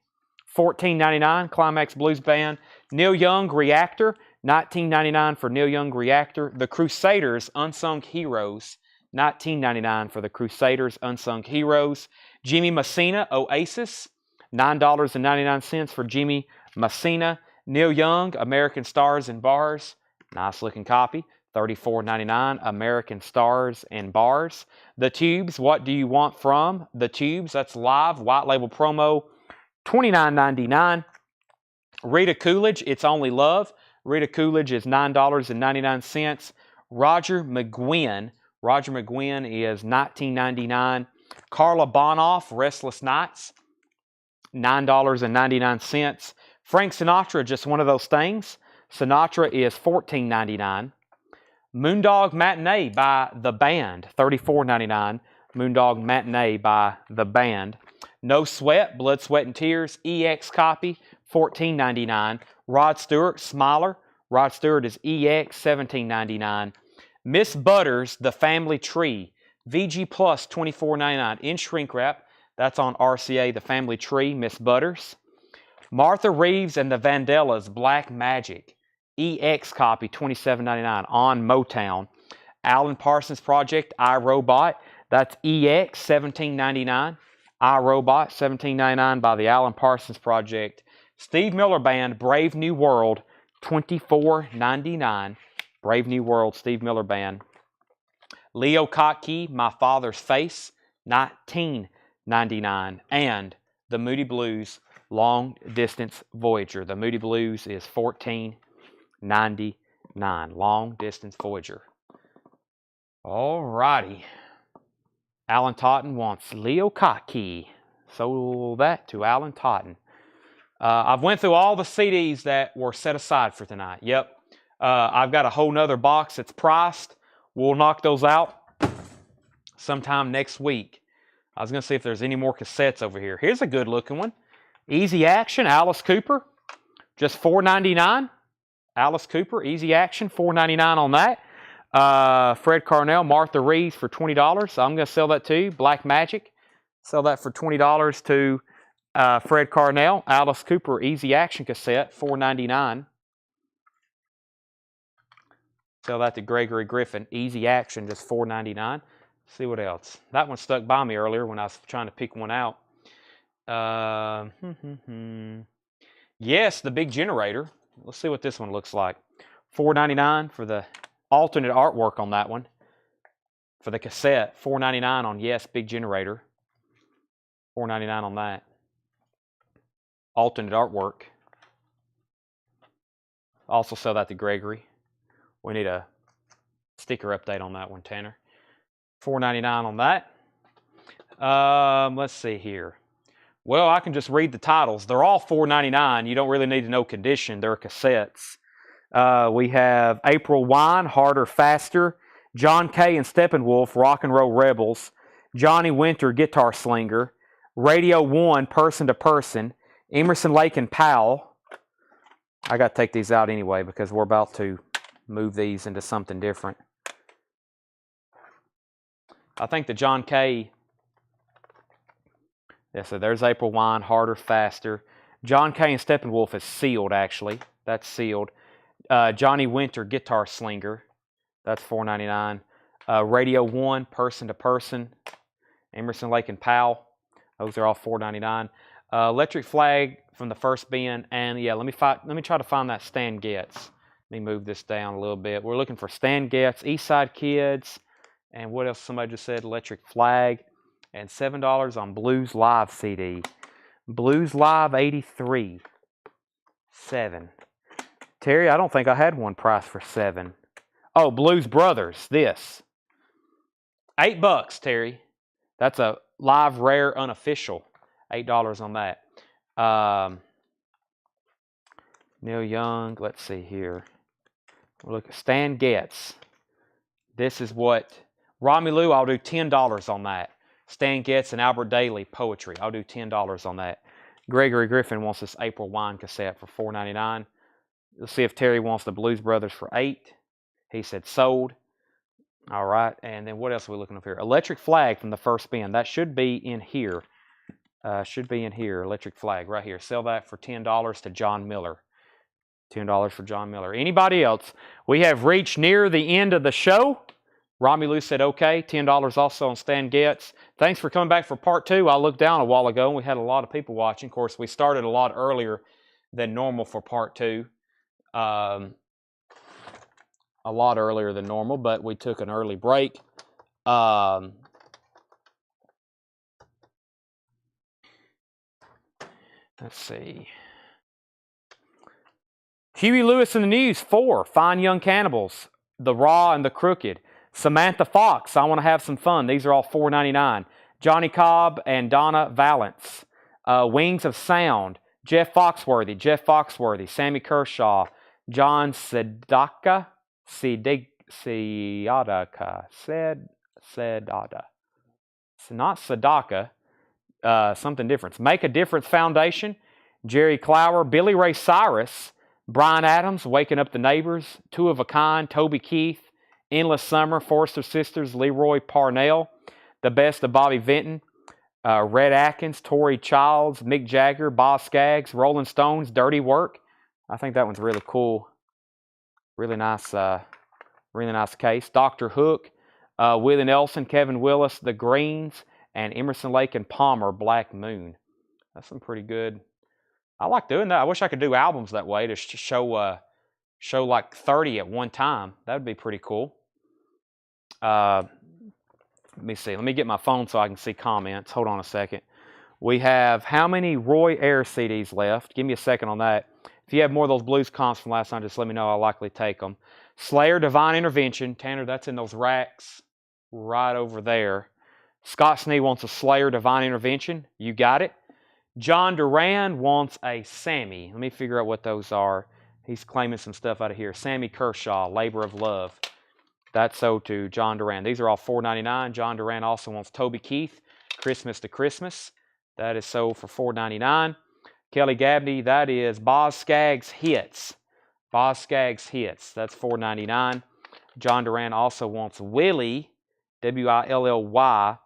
$14.99. Climax Blues Band. Neil Young, Reactor, $19.99 for Neil Young Reactor. The Crusaders, Unsung Heroes, $19.99 for the Crusaders, Unsung Heroes. Jimmy Messina, Oasis, $9.99 for Jimmy Messina. Neil Young, American Stars and Bars, nice looking copy, $34.99, American Stars and Bars. The Tubes, What Do You Want From? The Tubes, that's live, white label promo, $29.99. Rita Coolidge, It's Only Love. Rita Coolidge is $9.99. Roger McGuinn is $19.99. Carla Bonoff, Restless Nights, $9.99. Frank Sinatra, Just One of Those Things. Sinatra is $14.99. Moondog Matinee by The Band, $34.99. Moondog Matinee by The Band. No Sweat, Blood, Sweat, and Tears, EX copy, $14.99. Rod Stewart, Smiler. Rod Stewart is EX, $17.99. Miss Butters, The Family Tree, VG Plus, $24.99. In shrink wrap, that's on RCA, The Family Tree, Miss Butters. Martha Reeves and the Vandellas, Black Magic, EX copy, $27.99 on Motown. Alan Parsons Project, iRobot, that's EX, $17.99. iRobot, $17.99 by the Alan Parsons Project. Steve Miller Band, Brave New World, $24.99. Brave New World, Steve Miller Band. Leo Kottke, My Father's Face, $19.99. And the Moody Blues, Long Distance Voyager. The Moody Blues is $14.99. Long Distance Voyager. All righty. Alan Totten wants Leo Kottke. Sold that to Alan Totten. I've went through all the CDs that were set aside for tonight. Yep. I've got a whole nother box that's priced. We'll knock those out sometime next week. I was going to see if there's any more cassettes over here. Here's a good looking one. Easy Action, Alice Cooper, just $4.99. Alice Cooper, Easy Action, $4.99 on that. Fred Carnell, Martha Reeves for $20. So I'm going to sell that to you. Black Magic, sell that for $20 to Fred Carnell, Alice Cooper, Easy Action cassette, $4.99. Sell that to Gregory Griffin, Easy Action, just $4.99. See what else. That one stuck by me earlier when I was trying to pick one out. Yes, the big generator. Let's see what this one looks like. $4.99 for the alternate artwork on that one. For the cassette, $4.99 on Yes, big generator. $4.99 on that. Alternate artwork. Also sell that to Gregory. We need a sticker update on that one, Tanner. $4.99 on that. Let's see here. Well, I can just read the titles. They're all $4.99. You don't really need to know condition. They're cassettes. We have April Wine, Harder, Faster. John Kay and Steppenwolf, Rock and Roll Rebels. Johnny Winter, Guitar Slinger. Radio 1, Person to Person. Emerson, Lake and Powell. I got to take these out anyway because we're about to move these into something different. I think the John Kay... Yeah, so there's April Wine, Harder, Faster. John Kay and Steppenwolf is sealed, actually. That's sealed. Johnny Winter, Guitar Slinger. That's $4.99. Radio 1, Person to Person. Emerson, Lake and Powell. Those are all $4.99. Electric Flag from the first bin. And yeah, let me try to find that Stan Getz. Let me move this down a little bit. We're looking for Stan Getz, Eastside Kids. And what else somebody just said? Electric Flag. And $7 on Blues Live CD. Blues Live 83. 7. Terry, I don't think I had one priced for 7. Oh, Blues Brothers, this. $8, Terry. That's a live, rare, unofficial. $8 on that. Neil Young, let's see here. Look, Stan Getz. This is what... Romelu, I'll do $10 on that. Stan Getz and Albert Daly, Poetry. I'll do $10 on that. Gregory Griffin wants this April Wine cassette for $4.99. Let's see if Terry wants the Blues Brothers for $8. He said sold. All right, and then what else are we looking up here? Electric Flag from the first bin. That should be in here. Electric Flag right here. Sell that for $10 to John Miller. $10 for John Miller. Anybody else? We have reached near the end of the show. Romelu said okay. $10 also on Stan Getz. Thanks for coming back for part 2. I looked down a while ago and we had a lot of people watching. Of course, we started a lot earlier than normal for part 2. A lot earlier than normal, but we took an early break. Let's see. Huey Lewis in the News, 4. Fine Young Cannibals, The Raw and the Crooked. Samantha Fox, I Want to Have Some Fun. These are all $4.99. Johnny Cobb and Donna Valance. Wings of Sound. Jeff Foxworthy. Sammy Kershaw. John Sedaka. Sedaka. Not Sedaka. Something different. Make a Difference Foundation. Jerry Clower. Billy Ray Cyrus. Brian Adams, Waking Up the Neighbors. Two of a Kind. Toby Keith. Endless Summer, Forster Sisters, Leroy Parnell, The Best of Bobby Vinton, Red Atkins, Tory Childs, Mick Jagger, Bob Skaggs, Rolling Stones, Dirty Work. I think that one's really cool. Really nice case. Dr. Hook, Willie Nelson, Kevin Willis, The Greens, and Emerson, Lake and Palmer, Black Moon. That's some pretty good. I like doing that. I wish I could do albums that way to show like 30 at one time. That would be pretty cool. Let me see. Let me get my phone so I can see comments. Hold on a second. We have how many Roy Ayers CDs left? Give me a second on that. If you have more of those blues comps from last time, just let me know. I'll likely take them. Slayer, Divine Intervention. Tanner, that's in those racks right over there. Scott Snee wants a Slayer, Divine Intervention. You got it. John Duran wants a Sammy. Let me figure out what those are. He's claiming some stuff out of here. Sammy Kershaw, Labor of Love. That's sold to John Duran. These are all $4.99. John Duran also wants Toby Keith, Christmas to Christmas. That is sold for $4.99. Kelly Gabney, that is Boz Scaggs Hits. Boz Scaggs Hits. That's $4.99. John Duran also wants Willie, W-I-L-L-Y,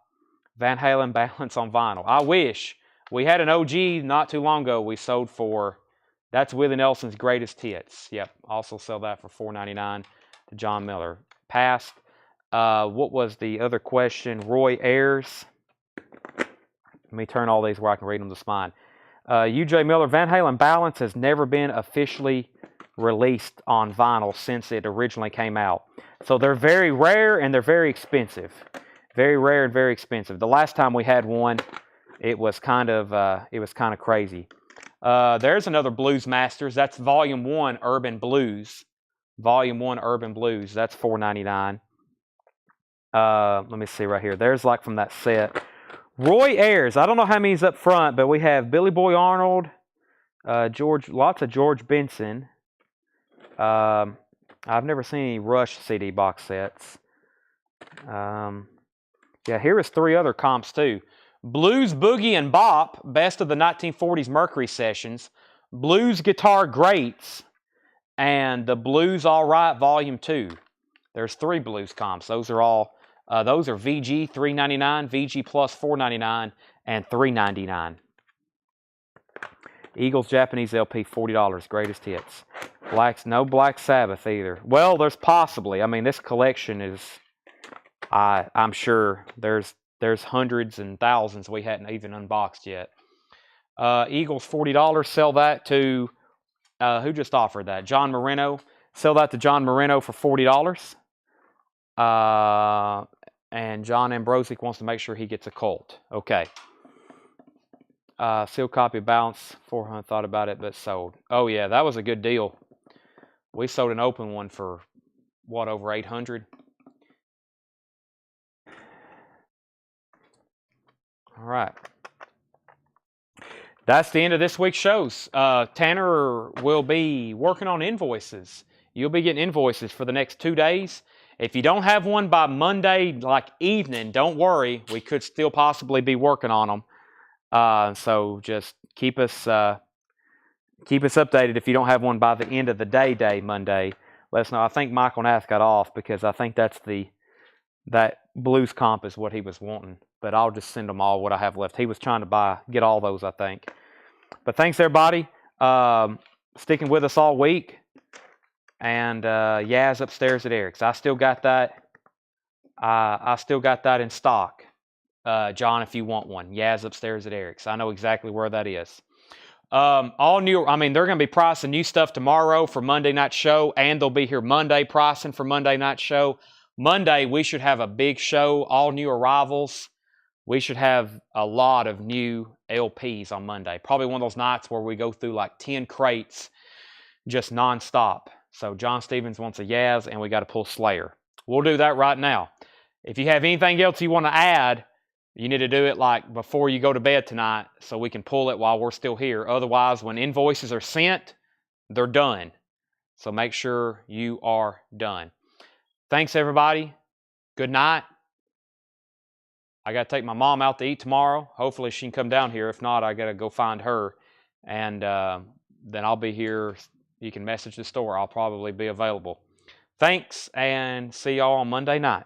Van Halen Balance on Vinyl. I wish. We had an OG not too long ago we sold for, that's Willie Nelson's Greatest Hits. Yep, also sell that for $4.99 to John Miller. Passed. What was the other question? Roy Ayers. Let me turn all these where I can read them to spine. UJ Miller, Van Halen Balance has never been officially released on vinyl since it originally came out. So they're very rare and they're very expensive. Very rare and very expensive. The last time we had one, it was kind of crazy. There's another Blues Masters. That's Volume 1 Urban Blues. Volume 1 Urban Blues. That's $4.99. Let me see right here. There's like from that set. Roy Ayers. I don't know how many's up front, but we have Billy Boy Arnold, lots of George Benson. I've never seen any Rush CD box sets. Yeah, here is 3 other comps too. Blues Boogie and Bop, Best of the 1940s Mercury Sessions, Blues Guitar Greats, and the Blues All Right Volume 2. There's 3 blues comps. Those are all, those are VG $3.99, VG Plus $4.99, and $3.99. Eagles Japanese LP $40, Greatest Hits. No Black Sabbath either. Well, there's possibly. I mean, this collection is, I'm sure there's hundreds and thousands we hadn't even unboxed yet. Eagles $40. Sell that to, who just offered that? John Moreno. Sell that to John Moreno for $40. And John Ambrosic wants to make sure he gets a Colt. Okay. Sealed copy Balance, 400. Thought about it, but sold. Oh yeah, that was a good deal. We sold an open one for what, over 800. All right. That's the end of this week's shows. Tanner will be working on invoices. You'll be getting invoices for the next 2 days. If you don't have one by Monday, like evening, don't worry. We could still possibly be working on them. So just keep us updated. If you don't have one by the end of the day Monday, let us know. I think Michael Nath got off because I think that blues comp is what he was wanting. But I'll just send them all what I have left. He was trying to get all those, I think. But thanks, everybody. Sticking with us all week. And Yaz upstairs at Eric's. I still got that. I still got that in stock. John, if you want one. Yaz upstairs at Eric's. I know exactly where that is. All new. I mean, they're going to be pricing new stuff tomorrow for Monday night show. And they'll be here Monday pricing for Monday night show. Monday, we should have a big show. All new arrivals. We should have a lot of new LPs on Monday. Probably one of those nights where we go through like 10 crates just nonstop. So John Stevens wants a Yaz, and we got to pull Slayer. We'll do that right now. If you have anything else you want to add, you need to do it like before you go to bed tonight so we can pull it while we're still here. Otherwise, when invoices are sent, they're done. So make sure you are done. Thanks, everybody. Good night. I got to take my mom out to eat tomorrow. Hopefully she can come down here. If not, I got to go find her. And then I'll be here. You can message the store. I'll probably be available. Thanks, and see y'all on Monday night.